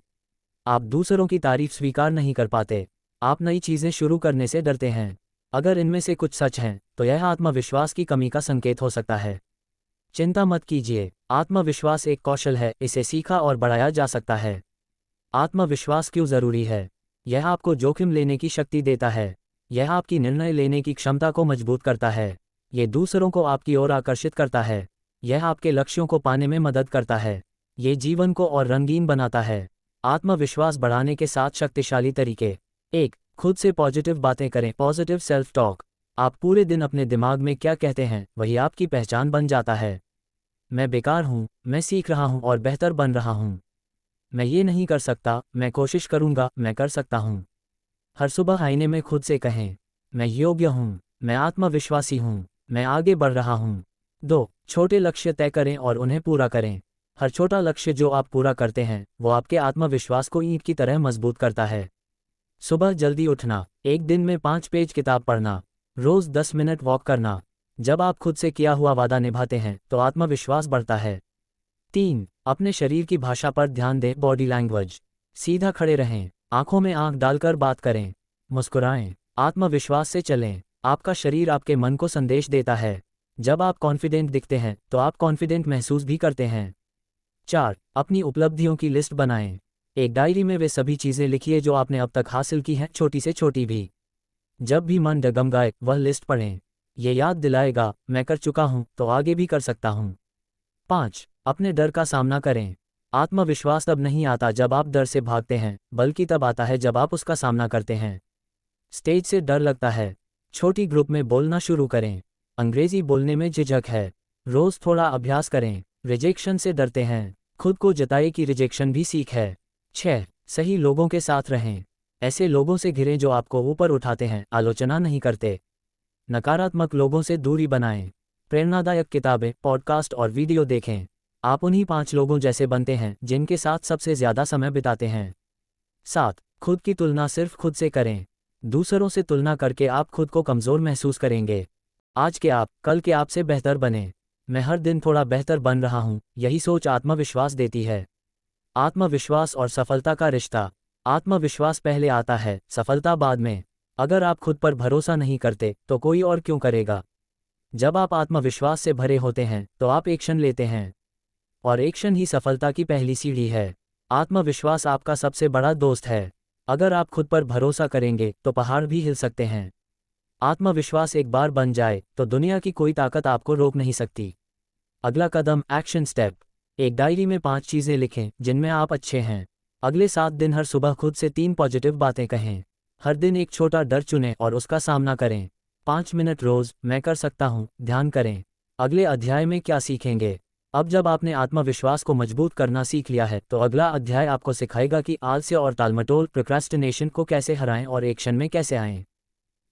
आप दूसरों की तारीफ स्वीकार नहीं कर पाते। आप नई चीज़ें शुरू करने से डरते हैं। अगर इनमें से कुछ सच हैं तो यह आत्मविश्वास की कमी का संकेत हो सकता है। चिंता मत कीजिए, आत्मविश्वास एक कौशल है, इसे सीखा और बढ़ाया जा सकता है। आत्मविश्वास क्यों ज़रूरी है? यह आपको जोखिम लेने की शक्ति देता है। यह आपकी निर्णय लेने की क्षमता को मजबूत करता है। ये दूसरों को आपकी ओर आकर्षित करता है। यह आपके लक्ष्यों को पाने में मदद करता है। ये जीवन को और रंगीन बनाता है। आत्मविश्वास बढ़ाने के 7 शक्तिशाली तरीके। 1. खुद से पॉजिटिव बातें करें, पॉजिटिव सेल्फ टॉक। आप पूरे दिन अपने दिमाग में क्या कहते हैं, वही आपकी पहचान बन जाता है। मैं बेकार हूँ, मैं सीख रहा हूँ और बेहतर बन रहा हूँ। मैं ये नहीं कर सकता, मैं कोशिश करूँगा, मैं कर सकता हूँ। हर सुबह आईने में खुद से कहें, मैं योग्य हूँ, मैं आत्मविश्वासी हूँ, मैं आगे बढ़ रहा हूँ। 2. छोटे लक्ष्य तय करें और उन्हें पूरा करें। हर छोटा लक्ष्य जो आप पूरा करते हैं वो आपके आत्मविश्वास को ईंट की तरह मजबूत करता है। सुबह जल्दी उठना, एक दिन में 5 पेज किताब पढ़ना, रोज 10 मिनट वॉक करना। जब आप खुद से किया हुआ वादा निभाते हैं तो आत्मविश्वास बढ़ता है। 3. अपने शरीर की भाषा पर ध्यान दें, बॉडी लैंग्वेज। सीधा खड़े रहें, आंखों में आंख डालकर बात करें, मुस्कुराएं, आत्मविश्वास से चलें। आपका शरीर आपके मन को संदेश देता है। जब आप कॉन्फिडेंट दिखते हैं तो आप कॉन्फिडेंट महसूस भी करते हैं। 4. अपनी उपलब्धियों की लिस्ट बनाएं। एक डायरी में वे सभी चीज़ें लिखिए जो आपने अब तक हासिल की हैं, छोटी से छोटी भी। जब भी मन डगमगाए वह लिस्ट पढ़ें। ये याद दिलाएगा, मैं कर चुका हूँ तो आगे भी कर सकता हूँ। 5. अपने डर का सामना करें। आत्मविश्वास तब नहीं आता जब आप डर से भागते हैं, बल्कि तब आता है जब आप उसका सामना करते हैं। स्टेज से डर लगता है, छोटी ग्रुप में बोलना शुरू करें। अंग्रेजी बोलने में झिझक है, रोज थोड़ा अभ्यास करें। रिजेक्शन से डरते हैं, खुद को जताए कि रिजेक्शन भी सीख है। 6. सही लोगों के साथ रहें। ऐसे लोगों से घिरें जो आपको ऊपर उठाते हैं, आलोचना नहीं करते। नकारात्मक लोगों से दूरी बनाएं। प्रेरणादायक किताबें, पॉडकास्ट और वीडियो देखें। आप उन्हीं 5 लोगों जैसे बनते हैं जिनके साथ सबसे ज़्यादा समय बिताते हैं। 7. खुद की तुलना सिर्फ खुद से करें। दूसरों से तुलना करके आप खुद को कमज़ोर महसूस करेंगे। आज के आप कल के आप से बेहतर बने। मैं हर दिन थोड़ा बेहतर बन रहा हूँ, यही सोच आत्मविश्वास देती है। आत्मविश्वास और सफलता का रिश्ता। आत्मविश्वास पहले आता है, सफलता बाद में। अगर आप खुद पर भरोसा नहीं करते तो कोई और क्यों करेगा। जब आप आत्मविश्वास से भरे होते हैं तो आप एक्शन लेते हैं, और एक्शन ही सफलता की पहली सीढ़ी है। आत्मविश्वास आपका सबसे बड़ा दोस्त है। अगर आप खुद पर भरोसा करेंगे तो पहाड़ भी हिल सकते हैं। आत्मविश्वास एक बार बन जाए तो दुनिया की कोई ताकत आपको रोक नहीं सकती। अगला कदम, एक्शन स्टेप। एक डायरी में 5 चीज़ें लिखें जिनमें आप अच्छे हैं। अगले 7 दिन हर सुबह खुद से 3 पॉजिटिव बातें कहें। हर दिन एक छोटा डर चुनें और उसका सामना करें। 5 मिनट रोज़, मैं कर सकता हूँ, ध्यान करें। अगले अध्याय में क्या सीखेंगे? अब जब आपने आत्मविश्वास को मजबूत करना सीख लिया है तो अगला अध्याय आपको सिखाएगा कि आलस्य और टालमटोल, प्रोक्रेस्टिनेशन को कैसे हराएं और एक्शन में कैसे आएं।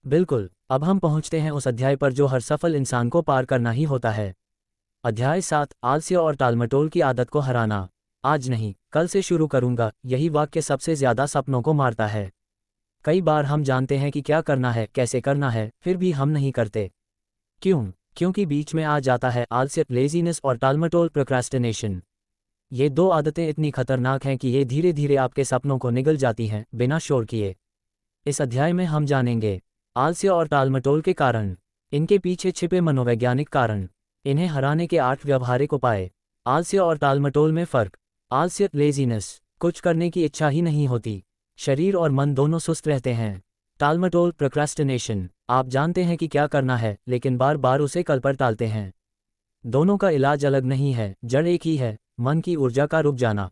बिल्कुल, अब हम पहुंचते हैं उस अध्याय पर जो हर सफल इंसान को पार करना ही होता है। अध्याय 7, आलस्य और टालमटोल की आदत को हराना। आज नहीं, कल से शुरू करूंगा, यही वाक्य सबसे ज्यादा सपनों को मारता है। कई बार हम जानते हैं कि क्या करना है, कैसे करना है, फिर भी हम नहीं करते। क्यों? क्योंकि बीच में आ जाता है आलस्य, लेजीनेस और टालमटोल, प्रोक्रेस्टिनेशन। ये 2 आदतें इतनी खतरनाक हैं कि ये धीरे धीरे आपके सपनों को निगल जाती हैं, बिना शोर किए। इस अध्याय में हम जानेंगे आलस्य और टालमटोल के कारण, इनके पीछे छिपे मनोवैज्ञानिक कारण, इन्हें हराने के 8 व्यवहारिक उपाय। आलस्य और टालमटोल में फ़र्क। आलस्य, लेजीनेस, कुछ करने की इच्छा ही नहीं होती, शरीर और मन दोनों सुस्त रहते हैं। टालमटोल, प्रोक्रेस्टिनेशन, आप जानते हैं कि क्या करना है लेकिन बार बार उसे कल पर टालते हैं। दोनों का इलाज अलग नहीं है, जड़ एक ही है, मन की ऊर्जा का रुक जाना।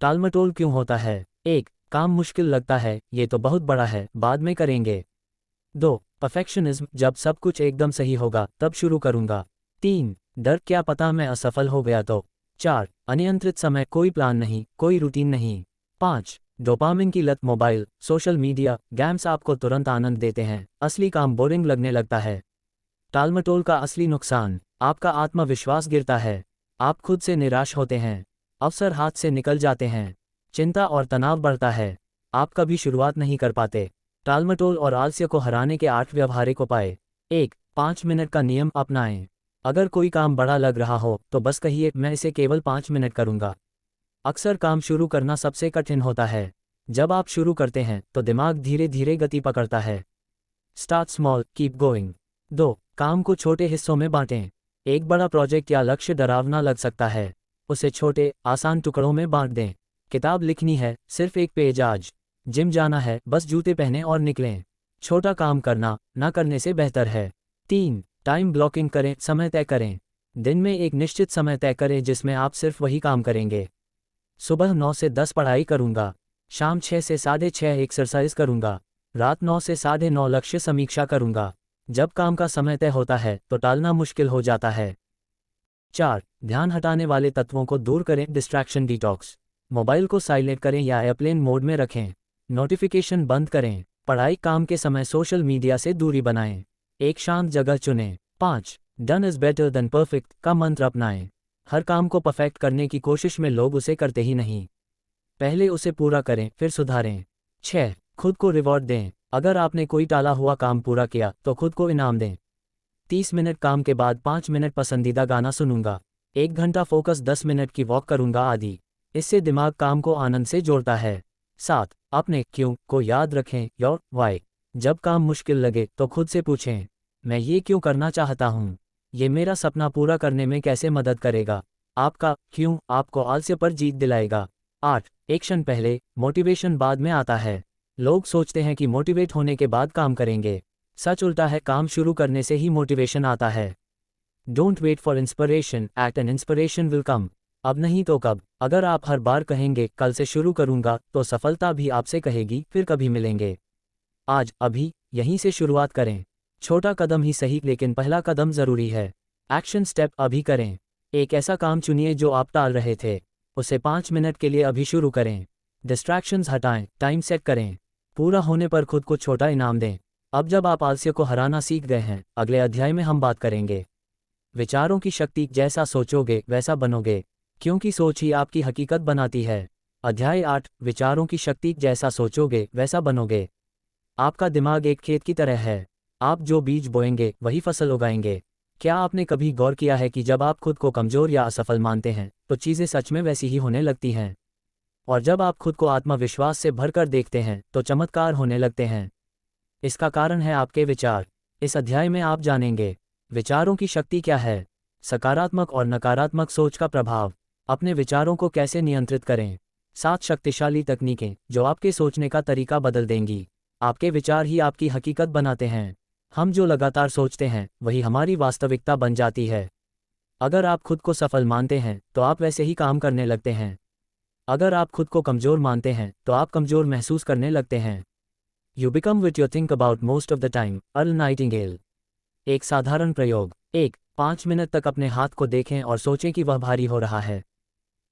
टालमटोल क्यों होता है? 1. काम मुश्किल लगता है, ये तो बहुत बड़ा है, बाद में करेंगे। 2. परफेक्शनिज्म, जब सब कुछ एकदम सही होगा तब शुरू करूंगा। 3. डर, क्या पता मैं असफल हो गया तो। 4. अनियंत्रित समय, कोई प्लान नहीं, कोई रूटीन नहीं। 5. डोपामिन की लत, मोबाइल, सोशल मीडिया, गेम्स आपको तुरंत आनंद देते हैं, असली काम बोरिंग लगने लगता है। टालमटोल का असली नुकसान, आपका आत्मविश्वास गिरता है, आप खुद से निराश होते हैं, अवसर हाथ से निकल जाते हैं, चिंता और तनाव बढ़ता है, आप कभी शुरुआत नहीं कर पाते। टालमटोल और आलस्य को हराने के 8 व्यवहारिक उपाय। 1. 5 मिनट का नियम अपनाएं। अगर कोई काम बड़ा लग रहा हो तो बस कहिए, मैं इसे केवल 5 मिनट करूंगा। अक्सर काम शुरू करना सबसे कठिन होता है। जब आप शुरू करते हैं तो दिमाग धीरे धीरे गति पकड़ता है। Start small, keep going. 2. काम को छोटे हिस्सों में बांटें। एक बड़ा प्रोजेक्ट या लक्ष्य डरावना लग सकता है, उसे छोटे, आसान टुकड़ों में बांट दें। किताब लिखनी है, सिर्फ 1 पेज आज। जिम जाना है, बस जूते पहने और निकलें। छोटा काम करना ना करने से बेहतर है। 3. टाइम ब्लॉकिंग करें, समय तय करें। दिन में एक निश्चित समय तय करें जिसमें आप सिर्फ वही काम करेंगे। सुबह 9 से 10 पढ़ाई करूंगा, शाम 6 से 6:30 एक्सरसाइज करूंगा, रात 9 से 9:30 लक्ष्य समीक्षा करूंगा। जब काम का समय तय होता है तो टालना मुश्किल हो जाता है। 4. ध्यान हटाने वाले तत्वों को दूर करें, डिस्ट्रैक्शन डिटॉक्स। मोबाइल को साइलेंट करें या एयरप्लेन मोड में रखें। नोटिफिकेशन बंद करें। पढ़ाई काम के समय सोशल मीडिया से दूरी बनाएं। एक शांत जगह चुनें। 5. Done is better than perfect का मंत्र अपनाएं। हर काम को परफेक्ट करने की कोशिश में लोग उसे करते ही नहीं, पहले उसे पूरा करें फिर सुधारें। 6. खुद को रिवॉर्ड दें। अगर आपने कोई टाला हुआ काम पूरा किया तो खुद को इनाम दें। 30 मिनट काम के बाद 5 मिनट पसंदीदा गाना सुनूंगा, 1 घंटा फोकस, 10 मिनट की वॉक करूंगा आदि। इससे दिमाग काम को आनंद से जोड़ता है। 7. अपने क्यों को याद रखें, योर वाई। जब काम मुश्किल लगे तो खुद से पूछें, मैं ये क्यों करना चाहता हूँ, ये मेरा सपना पूरा करने में कैसे मदद करेगा। आपका क्यों आपको आलस्य पर जीत दिलाएगा। 8. एक्शन पहले, मोटिवेशन बाद में आता है। लोग सोचते हैं कि मोटिवेट होने के बाद काम करेंगे, सच उल्टा है, काम शुरू करने से ही मोटिवेशन आता है। Don't wait for inspiration, act and inspiration will come. अब नहीं तो कब। अगर आप हर बार कहेंगे कल से शुरू करूंगा तो सफलता भी आपसे कहेगी फिर कभी मिलेंगे। आज, अभी, यहीं से शुरुआत करें। छोटा कदम ही सही लेकिन पहला कदम जरूरी है। एक्शन स्टेप अभी करें। एक ऐसा काम चुनिए जो आप टाल रहे थे, उसे 5 मिनट के लिए अभी शुरू करें। डिस्ट्रैक्शंस हटाएं, टाइम सेट करें, पूरा होने पर खुद को छोटा इनाम दें। अब जब आप आलस्य को हराना सीख गए हैं, अगले अध्याय में हम बात करेंगे विचारों की शक्ति। जैसा सोचोगे वैसा बनोगे, क्योंकि सोच ही आपकी हकीकत बनाती है। अध्याय 8 विचारों की शक्ति। जैसा सोचोगे वैसा बनोगे। आपका दिमाग एक खेत की तरह है। आप जो बीज बोएंगे वही फसल उगाएंगे। क्या आपने कभी गौर किया है कि जब आप खुद को कमजोर या असफल मानते हैं तो चीज़ें सच में वैसी ही होने लगती हैं, और जब आप खुद को आत्मविश्वास से भरकर देखते हैं तो चमत्कार होने लगते हैं। इसका कारण है आपके विचार। इस अध्याय में आप जानेंगे विचारों की शक्ति क्या है, सकारात्मक और नकारात्मक सोच का प्रभाव, अपने विचारों को कैसे नियंत्रित करें, 7 शक्तिशाली तकनीकें जो आपके सोचने का तरीका बदल देंगी। आपके विचार ही आपकी हकीकत बनाते हैं। हम जो लगातार सोचते हैं वही हमारी वास्तविकता बन जाती है। अगर आप खुद को सफल मानते हैं तो आप वैसे ही काम करने लगते हैं। अगर आप खुद को कमजोर मानते हैं तो आप कमजोर महसूस करने लगते हैं। You become what you think about most of the time. Earl Nightingale. एक साधारण प्रयोग। 1. 5 मिनट तक अपने हाथ को देखें और सोचें कि वह भारी हो रहा है।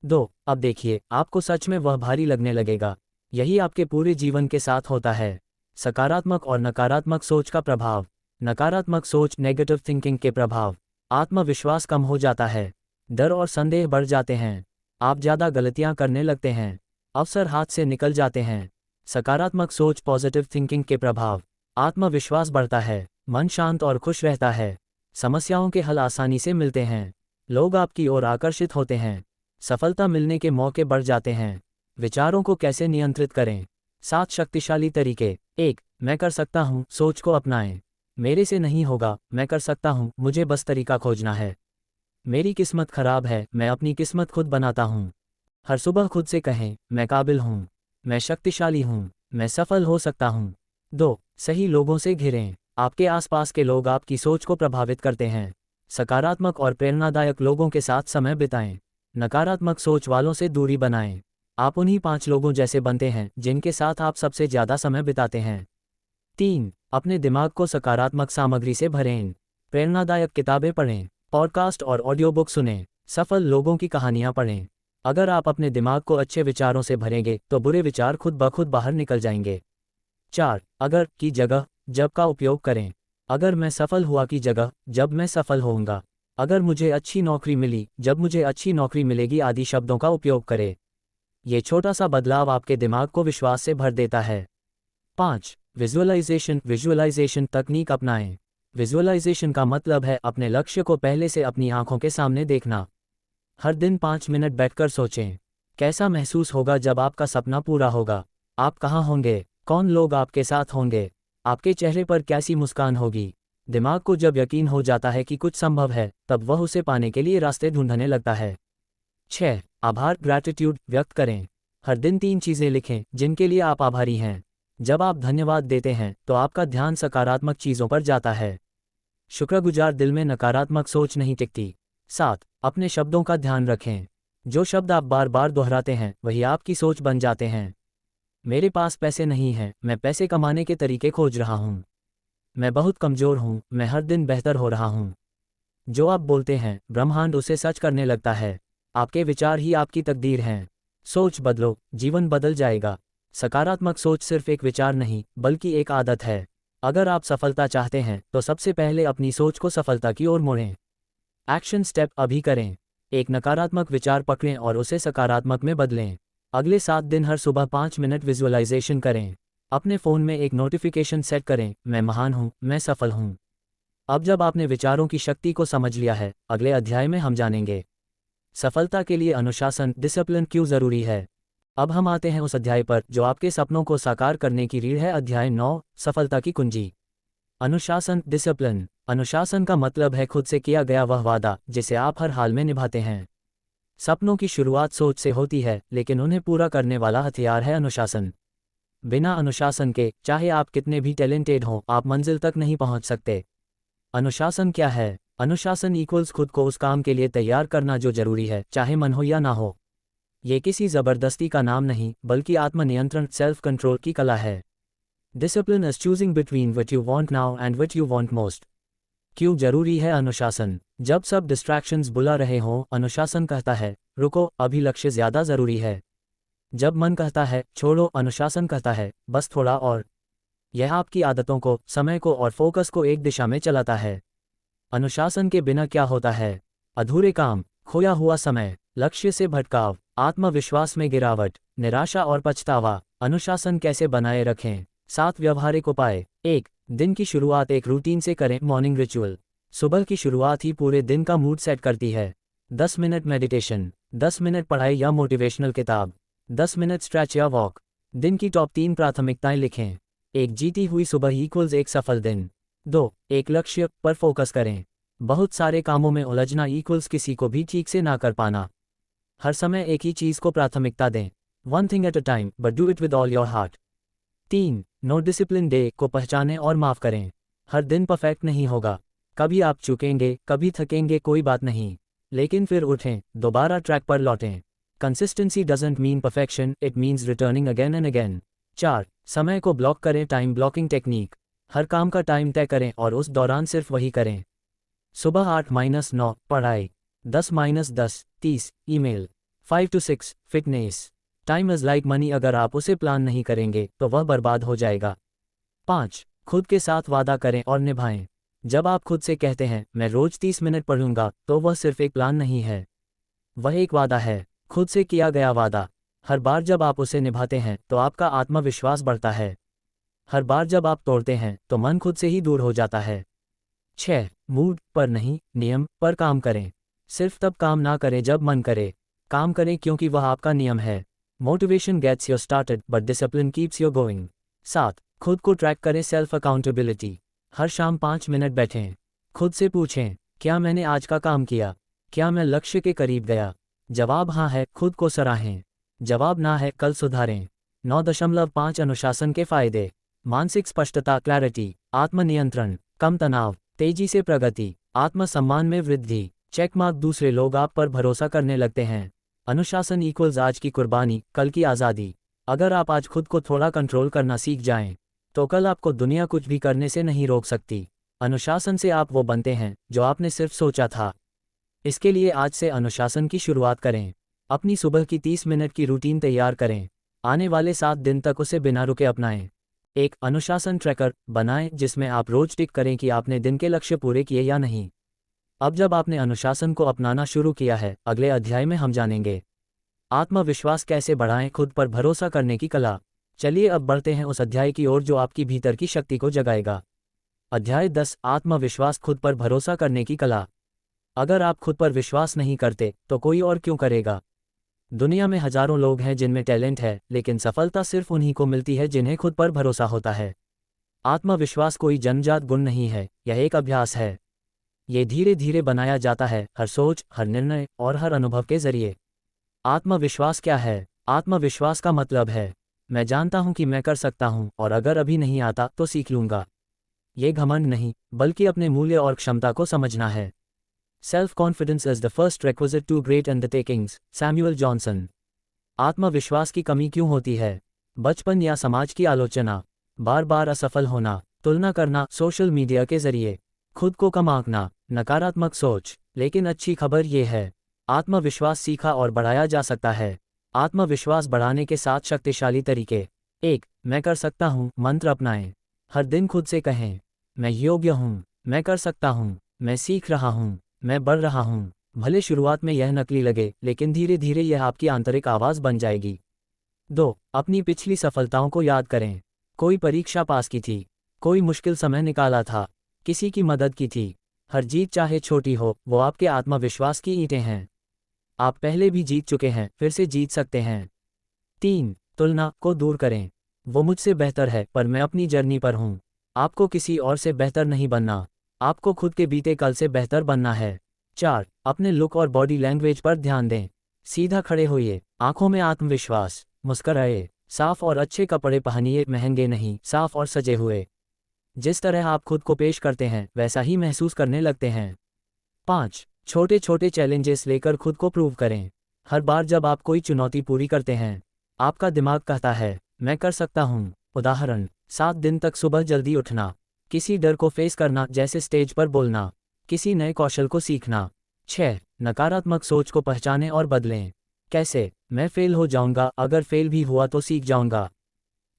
2. अब देखिए, आपको सच में वह भारी लगने लगेगा। यही आपके पूरे जीवन के साथ होता है। सकारात्मक और नकारात्मक सोच का प्रभाव। नकारात्मक सोच नेगेटिव थिंकिंग के प्रभाव। आत्मविश्वास कम हो जाता है। डर और संदेह बढ़ जाते हैं। आप ज़्यादा गलतियां करने लगते हैं। अवसर हाथ से निकल जाते हैं। सकारात्मक सोच पॉजिटिव थिंकिंग के प्रभाव। आत्मविश्वास बढ़ता है। मन शांत और खुश रहता है। समस्याओं के हल आसानी से मिलते हैं। लोग आपकी ओर आकर्षित होते हैं। सफलता मिलने के मौके बढ़ जाते हैं। विचारों को कैसे नियंत्रित करें। 7 शक्तिशाली तरीके। 1. मैं कर सकता हूँ सोच को अपनाएं। मेरे से नहीं होगा, मैं कर सकता हूँ, मुझे बस तरीका खोजना है। मेरी किस्मत खराब है, मैं अपनी किस्मत खुद बनाता हूँ। हर सुबह खुद से कहें, मैं काबिल हूँ, मैं शक्तिशाली हूँ, मैं सफल हो सकता हूँ। 2. सही लोगों से घिरें। आपके आसपास के लोग आपकी सोच को प्रभावित करते हैं। सकारात्मक और प्रेरणादायक लोगों के साथ समय बिताएं। नकारात्मक सोच वालों से दूरी बनाएं। आप उन्हीं 5 लोगों जैसे बनते हैं जिनके साथ आप सबसे ज़्यादा समय बिताते हैं। 3. अपने दिमाग को सकारात्मक सामग्री से भरें। प्रेरणादायक किताबें पढ़ें, पॉडकास्ट और ऑडियो बुक सुनें, सफल लोगों की कहानियां पढ़ें। अगर आप अपने दिमाग को अच्छे विचारों से भरेंगे तो बुरे विचार खुद ब खुद बाहर निकल जाएंगे। 4. अगर की जगह जब का उपयोग करें। अगर मैं सफल हुआ की जगह जब मैं सफल होऊंगा। अगर मुझे अच्छी नौकरी मिली जब मुझे अच्छी नौकरी मिलेगी आदि शब्दों का उपयोग करें। ये छोटा सा बदलाव आपके दिमाग को विश्वास से भर देता है। 5. विजुअलाइजेशन तकनीक अपनाएं। विजुअलाइजेशन का मतलब है अपने लक्ष्य को पहले से अपनी आंखों के सामने देखना। हर दिन 5 मिनट बैठकर सोचें, कैसा महसूस होगा जब आपका सपना पूरा होगा। आप कहाँ होंगे, कौन लोग आपके साथ होंगे, आपके चेहरे पर कैसी मुस्कान होगी। दिमाग को जब यकीन हो जाता है कि कुछ संभव है तब वह उसे पाने के लिए रास्ते ढूंढने लगता है। 6. आभार ग्रैटिट्यूड व्यक्त करें। हर दिन 3 चीज़ें लिखें जिनके लिए आप आभारी हैं। जब आप धन्यवाद देते हैं तो आपका ध्यान सकारात्मक चीज़ों पर जाता है। शुक्रगुजार दिल में नकारात्मक सोच नहीं टिकती। 7. अपने शब्दों का ध्यान रखें। जो शब्द आप बार बार दोहराते हैं वही आपकी सोच बन जाते हैं। मेरे पास पैसे नहीं हैं, मैं पैसे कमाने के तरीके खोज रहा हूँ। मैं बहुत कमज़ोर हूँ, मैं हर दिन बेहतर हो रहा हूँ। जो आप बोलते हैं ब्रह्मांड उसे सच करने लगता है। आपके विचार ही आपकी तकदीर हैं। सोच बदलो, जीवन बदल जाएगा। सकारात्मक सोच सिर्फ एक विचार नहीं बल्कि एक आदत है। अगर आप सफलता चाहते हैं तो सबसे पहले अपनी सोच को सफलता की ओर मोड़ें। एक्शन स्टेप अभी करें। एक नकारात्मक विचार पकड़ें और उसे सकारात्मक में बदलें। अगले 7 दिन हर सुबह 5 मिनट विजुअलाइजेशन करें। अपने फ़ोन में एक नोटिफिकेशन सेट करें, मैं महान हूँ, मैं सफल हूँ। अब जब आपने विचारों की शक्ति को समझ लिया है, अगले अध्याय में हम जानेंगे सफलता के लिए अनुशासन डिसिप्लिन क्यों ज़रूरी है। अब हम आते हैं उस अध्याय पर जो आपके सपनों को साकार करने की रीढ़ है। अध्याय 9 सफलता की कुंजी। अनुशासन डिसिप्लिन। अनुशासन का मतलब है खुद से किया गया वह वादा जिसे आप हर हाल में निभाते हैं। सपनों की शुरुआत सोच से होती है लेकिन उन्हें पूरा करने वाला हथियार है अनुशासन। बिना अनुशासन के चाहे आप कितने भी टैलेंटेड हों आप मंजिल तक नहीं पहुंच सकते। अनुशासन क्या है। अनुशासन इक्वल्स खुद को उस काम के लिए तैयार करना जो जरूरी है चाहे मन हो या ना हो। ये किसी ज़बरदस्ती का नाम नहीं बल्कि आत्मनियंत्रण सेल्फ कंट्रोल की कला है। Discipline is choosing between what you want now and what you want most. क्यों जरूरी है अनुशासन। जब सब डिस्ट्रैक्शंस बुला रहे हों अनुशासन कहता है रुको, अभी लक्ष्य ज़्यादा ज़रूरी है। जब मन कहता है छोड़ो अनुशासन कहता है बस थोड़ा और। यह आपकी आदतों को, समय को और फोकस को एक दिशा में चलाता है। अनुशासन के बिना क्या होता है। अधूरे काम, खोया हुआ समय, लक्ष्य से भटकाव, आत्मविश्वास में गिरावट, निराशा और पछतावा। अनुशासन कैसे बनाए रखें? 7 व्यवहारिक उपाय। 1. दिन की शुरुआत एक रूटीन से करें। Morning ritual. सुबह की शुरुआत ही पूरे दिन का मूड सेट करती है। 10 मिनट मेडिटेशन, 10 मिनट पढ़ाई या मोटिवेशनल किताब, 10 मिनट स्ट्रेच या वॉक। दिन की टॉप 3 प्राथमिकताएं लिखें। 1. जीती हुई सुबह इक्वल्स एक सफल दिन। 2. एक लक्ष्य पर फोकस करें। बहुत सारे कामों में उलझना इक्वल्स किसी को भी ठीक से ना कर पाना। हर समय एक ही चीज़ को प्राथमिकता दें। 1 thing at a time but do it with all your heart. 3. No discipline day को पहचानें और माफ़ करें। हर दिन परफेक्ट नहीं होगा। कभी आप चूकेंगे, कभी थकेंगे, कोई बात नहीं, लेकिन फिर उठें, दोबारा ट्रैक पर लौटें। Consistency doesn't mean perfection, it means returning again and again. 4. समय को ब्लॉक करें। Time blocking technique. हर काम का टाइम तय करें और उस दौरान सिर्फ वही करें। सुबह 8-9 पढ़ाई, 10-10 30 email, 5 to 6 fitness. Time is like money, अगर आप उसे प्लान नहीं करेंगे तो वह बर्बाद हो जाएगा। 5. खुद के साथ वादा करें और निभाएं। जब आप खुद से कहते हैं मैं रोज 30 मिनट पढ़ूंगा, तो वह सिर्फ एक प्लान नहीं है, वह एक वादा है, खुद से किया गया वादा। हर बार जब आप उसे निभाते हैं तो आपका आत्मविश्वास बढ़ता है। हर बार जब आप तोड़ते हैं तो मन खुद से ही दूर हो जाता है। 6. मूड पर नहीं, नियम पर काम करें। सिर्फ तब काम ना करें जब मन करे, काम करें क्योंकि वह आपका नियम है। Motivation gets you started but discipline keeps you going. 7. खुद को ट्रैक करें। Self accountability. हर शाम 5 मिनट बैठें, खुद से पूछें, क्या मैंने आज का काम किया? क्या मैं लक्ष्य के करीब गया? जवाब हाँ है, खुद को सराहें। जवाब ना है, कल सुधारें। 9.5 अनुशासन के फायदे। मानसिक स्पष्टता, क्लैरिटी, आत्मनियंत्रण, कम तनाव, तेजी से प्रगति, आत्मसम्मान में वृद्धि, चेक मार्क। दूसरे लोग आप पर भरोसा करने लगते हैं। अनुशासन इक्वल्स आज की कुर्बानी, कल की आज़ादी। अगर आप आज खुद को थोड़ा कंट्रोल करना सीख जाएं, तो कल आपको दुनिया कुछ भी करने से नहीं रोक सकती। अनुशासन से आप वो बनते हैं जो आपने सिर्फ सोचा था। इसके लिए आज से अनुशासन की शुरुआत करें। अपनी सुबह की 30 मिनट की रूटीन तैयार करें। आने वाले 7 दिन तक उसे बिना रुके अपनाएं। एक अनुशासन ट्रैकर बनाएं जिसमें आप रोज टिक करें कि आपने दिन के लक्ष्य पूरे किए या नहीं। अब जब आपने अनुशासन को अपनाना शुरू किया है, अगले अध्याय में हम जानेंगे आत्मविश्वास कैसे बढ़ाएं, खुद पर भरोसा करने की कला। चलिए अब बढ़ते हैं उस अध्याय की ओर जो आपकी भीतर की शक्ति को जगाएगा। अध्याय 10, आत्मविश्वास, खुद पर भरोसा करने की कला। अगर आप खुद पर विश्वास नहीं करते तो कोई और क्यों करेगा? दुनिया में हजारों लोग हैं जिनमें टैलेंट है, लेकिन सफलता सिर्फ उन्हीं को मिलती है जिन्हें खुद पर भरोसा होता है। आत्मविश्वास कोई जन्मजात गुण नहीं है, यह एक अभ्यास है। ये धीरे धीरे बनाया जाता है, हर सोच, हर निर्णय और हर अनुभव के जरिए। आत्मविश्वास क्या है? आत्मविश्वास का मतलब है मैं जानता हूं कि मैं कर सकता हूं और अगर अभी नहीं आता तो सीख लूंगा। ये घमंड नहीं, बल्कि अपने मूल्य और क्षमता को समझना है। Self confidence is the first requisite to great undertakings. Samuel Johnson. आत्मविश्वास की कमी क्यों होती है? बचपन या समाज की आलोचना, बार बार असफल होना, तुलना करना सोशल मीडिया के जरिए, खुद को कम आंकना, नकारात्मक सोच। लेकिन अच्छी खबर ये है, आत्मविश्वास सीखा और बढ़ाया जा सकता है। आत्मविश्वास बढ़ाने के 7 शक्तिशाली तरीके। 1. मैं कर सकता हूँ मंत्र अपनाएं। हर दिन खुद से कहें, मैं योग्य हूँ, मैं कर सकता हूँ, मैं सीख रहा हूँ, मैं बढ़ रहा हूँ। भले शुरुआत में यह नकली लगे, लेकिन धीरे धीरे यह आपकी आंतरिक आवाज़ बन जाएगी। 2. अपनी पिछली सफलताओं को याद करें। कोई परीक्षा पास की थी, कोई मुश्किल समय निकाला था, किसी की मदद की थी। हर जीत चाहे छोटी हो, वो आपके आत्मविश्वास की ईंटें हैं। आप पहले भी जीत चुके हैं, फिर से जीत सकते हैं। 3. तुलना को दूर करें। वो मुझसे बेहतर है, पर मैं अपनी जर्नी पर हूँ। आपको किसी और से बेहतर नहीं बनना, आपको खुद के बीते कल से बेहतर बनना है। 4. अपने लुक और बॉडी लैंग्वेज पर ध्यान दें। सीधा खड़े होइए, आंखों में आत्मविश्वास, मुस्कुराए, साफ और अच्छे कपड़े पहनिए, महंगे नहीं, साफ और सजे हुए। जिस तरह आप खुद को पेश करते हैं वैसा ही महसूस करने लगते हैं। 5. छोटे छोटे चैलेंजेस लेकर खुद को प्रूव करें। हर बार जब आप कोई चुनौती पूरी करते हैं, आपका दिमाग कहता है मैं कर सकता हूँ। उदाहरण, 7 दिन तक सुबह जल्दी उठना, किसी डर को फेस करना जैसे स्टेज पर बोलना, किसी नए कौशल को सीखना। 6. नकारात्मक सोच को पहचानें और बदलें। कैसे? मैं फेल हो जाऊंगा, अगर फेल भी हुआ तो सीख जाऊंगा।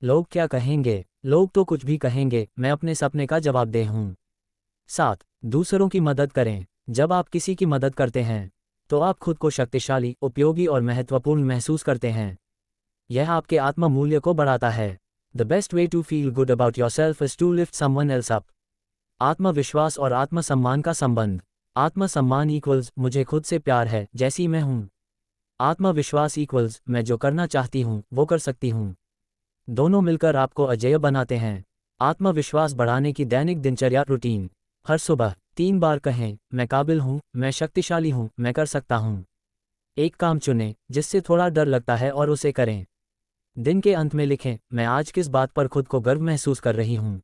लोग क्या कहेंगे? लोग तो कुछ भी कहेंगे, मैं अपने सपने का जवाबदेह हूँ। 7. दूसरों की मदद करें। जब आप किसी की मदद करते हैं तो आप खुद को शक्तिशाली, उपयोगी और महत्वपूर्ण महसूस करते हैं। यह आपके आत्म मूल्य को बढ़ाता है। The best way to feel good about yourself is to lift someone else up. आत्मविश्वास और आत्मसम्मान का संबंध। आत्मसम्मान इक्वल्स मुझे खुद से प्यार है जैसी मैं हूँ। आत्मविश्वास इक्वल्स मैं जो करना चाहती हूँ वो कर सकती हूँ। दोनों मिलकर आपको अजेय बनाते हैं। आत्मविश्वास बढ़ाने की दैनिक दिनचर्या रूटीन। हर सुबह 3 बार कहें, मैं काबिल हूँ, मैं शक्तिशाली हूँ, मैं कर सकता हूँ। एक काम चुनें जिससे थोड़ा डर लगता है और उसे करें। दिन के अंत में लिखें, मैं आज किस बात पर खुद को गर्व महसूस कर रही हूँ।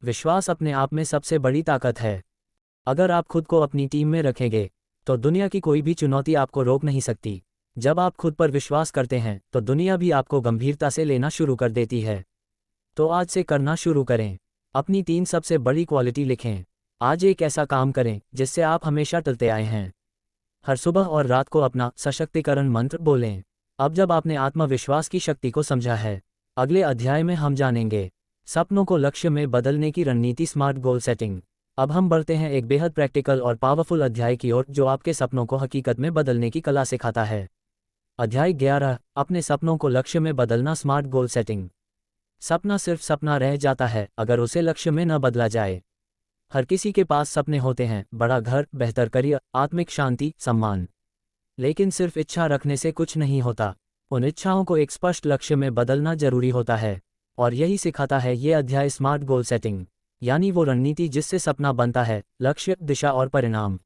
विश्वास अपने आप में सबसे बड़ी ताकत है। अगर आप खुद को अपनी टीम में रखेंगे तो दुनिया की कोई भी चुनौती आपको रोक नहीं सकती। जब आप खुद पर विश्वास करते हैं तो दुनिया भी आपको गंभीरता से लेना शुरू कर देती है। तो आज से करना शुरू करें। अपनी 3 सबसे बड़ी क्वालिटी लिखें। आज एक ऐसा काम करें जिससे आप हमेशा टलते आए हैं। हर सुबह और रात को अपना सशक्तिकरण मंत्र बोलें। अब जब आपने आत्मविश्वास की शक्ति को समझा है, अगले अध्याय में हम जानेंगे सपनों को लक्ष्य में बदलने की रणनीति, स्मार्ट गोल सेटिंग। अब हम बढ़ते हैं एक बेहद प्रैक्टिकल और पावरफुल अध्याय की ओर जो आपके सपनों को हकीकत में बदलने की कला सिखाता है। अध्याय 11, अपने सपनों को लक्ष्य में बदलना, स्मार्ट गोल सेटिंग। सपना सिर्फ सपना रह जाता है अगर उसे लक्ष्य में न बदला जाए। हर किसी के पास सपने होते हैं, बड़ा घर, बेहतर करियर, आत्मिक शांति, सम्मान। लेकिन सिर्फ इच्छा रखने से कुछ नहीं होता। उन इच्छाओं को एक स्पष्ट लक्ष्य में बदलना जरूरी होता है। और यही सिखाता है ये अध्याय, स्मार्ट गोल सेटिंग, यानी वो रणनीति जिससे सपना बनता है लक्ष्य, दिशा और परिणाम।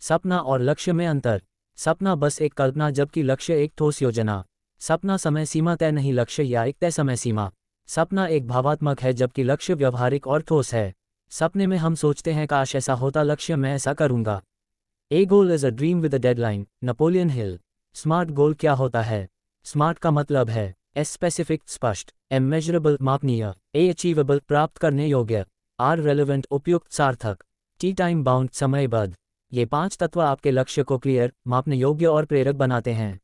सपना और लक्ष्य में अंतर। सपना बस एक कल्पना जबकि लक्ष्य एक ठोस योजना। सपना समय सीमा तय नहीं, लक्ष्य या एक तय समय सीमा। सपना एक भावात्मक है जबकि लक्ष्य व्यवहारिक और ठोस है। सपने में हम सोचते हैं काश ऐसा होता, लक्ष्य मैं ऐसा करूंगा। A goal is a dream with a deadline, Napoleon Hill. Smart goal क्या होता है? स्मार्ट का मतलब है एस स्पेसिफिक, स्पष्ट, एम मेजरेबल, मापनीय, ए अचीवेबल, प्राप्त करने योग्य, आर रेलेवेंट, उपयुक्त, सार्थक, टी टाइम बाउंड, समयबद्ध। ये 5 तत्व आपके लक्ष्य को क्लियर, मापने योग्य और प्रेरक बनाते हैं।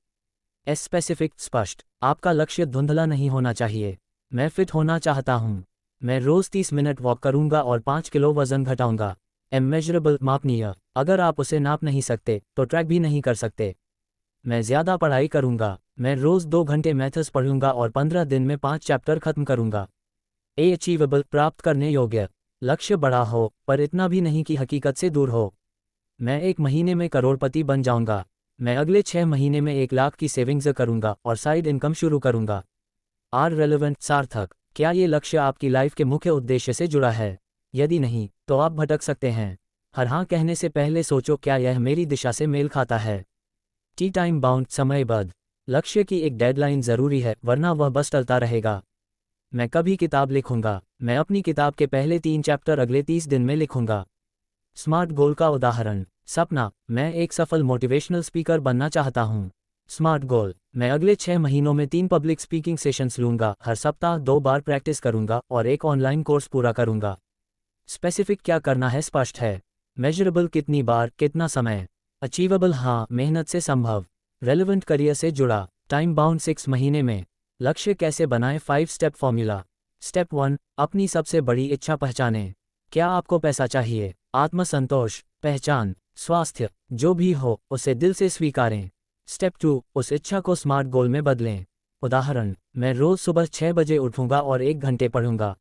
एस स्पेसिफिक, स्पष्ट, आपका लक्ष्य धुंधला नहीं होना चाहिए। मैं फिट होना चाहता हूँ, मैं रोज 30 मिनट वॉक करूंगा और 5 किलो वजन घटाऊंगा। एम मेजरेबल, मापनीय, अगर आप उसे नाप नहीं सकते तो ट्रैक भी नहीं कर सकते। मैं ज़्यादा पढ़ाई करूंगा, मैं रोज 2 घंटे मैथ्स पढ़ूंगा और 15 दिन में 5 चैप्टर खत्म करूंगा। ए अचीवेबल, प्राप्त करने योग्य, लक्ष्य बड़ा हो पर इतना भी नहीं कि हकीकत से दूर हो। मैं 1 महीने में करोड़पति बन जाऊंगा, मैं अगले 6 महीने में 1 लाख की सेविंग्स करूंगा और साइड इनकम शुरू करूंगा। आर रेलेवेंट, सार्थक, क्या ये लक्ष्य आपकी लाइफ के मुख्य उद्देश्य से जुड़ा है? यदि नहीं तो आप भटक सकते हैं। हर हाँ कहने से पहले सोचो, क्या यह मेरी दिशा से मेल खाता है? टी टाइम बाउंड, समयबद्ध, लक्ष्य की एक डेडलाइन जरूरी है वरना वह बस टलता रहेगा। मैं कभी किताब लिखूंगा, मैं अपनी किताब के पहले 3 चैप्टर अगले 30 दिन में लिखूंगा। स्मार्ट गोल का उदाहरण। सपना, मैं एक सफल मोटिवेशनल स्पीकर बनना चाहता हूँ। स्मार्ट गोल, मैं अगले 6 महीनों में 3 पब्लिक स्पीकिंग सेशंस लूंगा, हर सप्ताह 2 बार प्रैक्टिस करूंगा और एक ऑनलाइन कोर्स पूरा करूंगा। स्पेसिफिक, क्या करना है स्पष्ट है। मेजरेबल, कितनी बार, कितना समय। अचीवेबल, हाँ, मेहनत से संभव। रेलेवेंट, करियर से जुड़ा। टाइम बाउंड, 6 महीने में। लक्ष्य कैसे बनाएं, 5 स्टेप फॉर्मूला। स्टेप 1, अपनी सबसे बड़ी इच्छा पहचानें। क्या आपको पैसा चाहिए, आत्मसंतोष, पहचान, स्वास्थ्य, जो भी हो उसे दिल से स्वीकारें। स्टेप 2, उस इच्छा को स्मार्ट गोल में बदलें। उदाहरण, मैं रोज सुबह 6 बजे उठूंगा और 1 घंटे पढ़ूंगा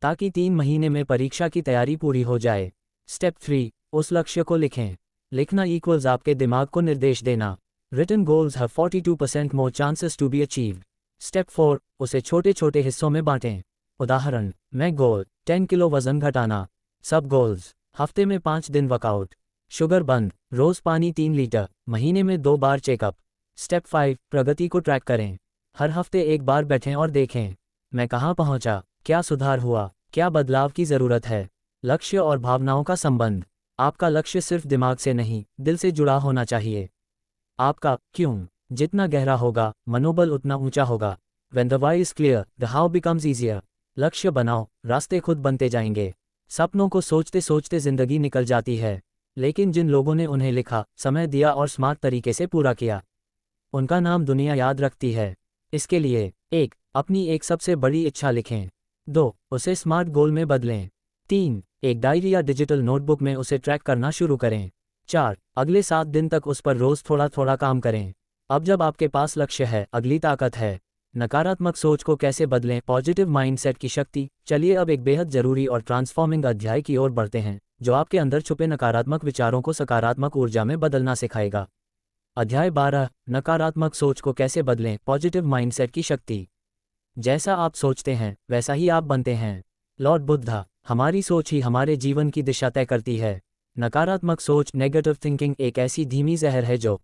ताकि 3 महीने में परीक्षा की तैयारी पूरी हो जाए। स्टेप 3, उस लक्ष्य को लिखें। लिखना इक्वल्स आपके दिमाग को निर्देश देना। Written goals have 42% more chances to be achieved. Step 4, उसे छोटे छोटे हिस्सों में बांटें। उदाहरण, मैं गोल 10 किलो वजन घटाना। सब गोल्स, हफ्ते में 5 दिन वर्कआउट, शुगर बंद, रोज पानी 3 लीटर, महीने में 2 बार चेकअप। स्टेप 5, प्रगति को ट्रैक करें। हर हफ्ते 1 बार बैठें और देखें, मैं कहाँ पहुंचा, क्या सुधार हुआ, क्या बदलाव की ज़रूरत है। लक्ष्य और भावनाओं का संबंध। आपका लक्ष्य सिर्फ दिमाग से नहीं, दिल से जुड़ा होना चाहिए। आपका क्यों जितना गहरा होगा, मनोबल उतना ऊंचा होगा। When the why is clear, the how becomes easier. लक्ष्य बनाओ, रास्ते खुद बनते जाएंगे। सपनों को सोचते सोचते जिंदगी निकल जाती है, लेकिन जिन लोगों ने उन्हें लिखा, समय दिया और स्मार्ट तरीके से पूरा किया, उनका नाम दुनिया याद रखती है। इसके लिए 1, अपनी एक सबसे बड़ी इच्छा लिखें। 2, उसे स्मार्ट गोल में बदलें। 3, एक डायरी या डिजिटल नोटबुक में उसे ट्रैक करना शुरू करें। 4. अगले 7 दिन तक उस पर रोज थोड़ा थोड़ा काम करें। अब जब आपके पास लक्ष्य है, अगली ताकत है। नकारात्मक सोच को कैसे बदलें, पॉजिटिव माइंडसेट की शक्ति। चलिए अब एक बेहद जरूरी और ट्रांसफॉर्मिंग अध्याय की ओर बढ़ते हैं, जो आपके अंदर छुपे नकारात्मक विचारों को सकारात्मक ऊर्जा में बदलना सिखाएगा। अध्याय 12, नकारात्मक सोच को कैसे बदलें, पॉजिटिव माइंडसेट की शक्ति। जैसा आप सोचते हैं वैसा ही आप बनते हैं। लॉर्ड बुद्धा, हमारी सोच ही हमारे जीवन की दिशा तय करती है। नकारात्मक सोच, नेगेटिव थिंकिंग, एक ऐसी धीमी जहर है जो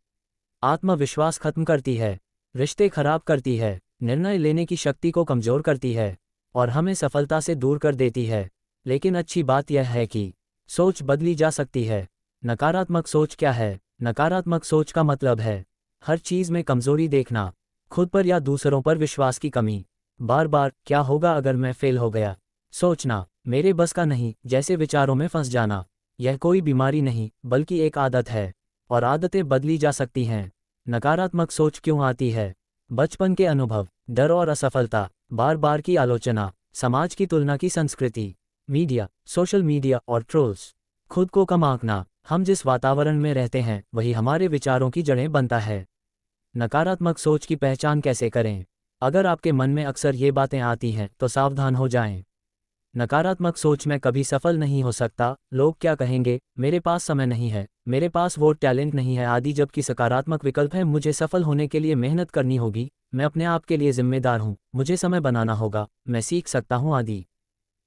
आत्मविश्वास खत्म करती है, रिश्ते खराब करती है, निर्णय लेने की शक्ति को कमजोर करती है और हमें सफलता से दूर कर देती है। लेकिन अच्छी बात यह है कि सोच बदली जा सकती है। नकारात्मक सोच क्या है? नकारात्मक सोच का मतलब है हर चीज में कमजोरी देखना, खुद पर या दूसरों पर विश्वास की कमी, बार बार क्या होगा अगर मैं फेल हो गया सोचना, मेरे बस का नहीं जैसे विचारों में फंस जाना। यह कोई बीमारी नहीं बल्कि एक आदत है और आदतें बदली जा सकती हैं। नकारात्मक सोच क्यों आती है? बचपन के अनुभव, डर और असफलता, बार बार की आलोचना, समाज की तुलना की संस्कृति, मीडिया, सोशल मीडिया और ट्रोल्स, खुद को कम आंकना। हम जिस वातावरण में रहते हैं वही हमारे विचारों की जड़ें बनता है। नकारात्मक सोच की पहचान कैसे करें? अगर आपके मन में अक्सर ये बातें आती हैं तो सावधान हो जाएं। नकारात्मक सोच में कभी सफल नहीं हो सकता, लोग क्या कहेंगे, मेरे पास समय नहीं है, मेरे पास वो टैलेंट नहीं है आदि। जबकि सकारात्मक विकल्प है, मुझे सफल होने के लिए मेहनत करनी होगी, मैं अपने आप के लिए जिम्मेदार हूँ, मुझे समय बनाना होगा, मैं सीख सकता हूँ आदि।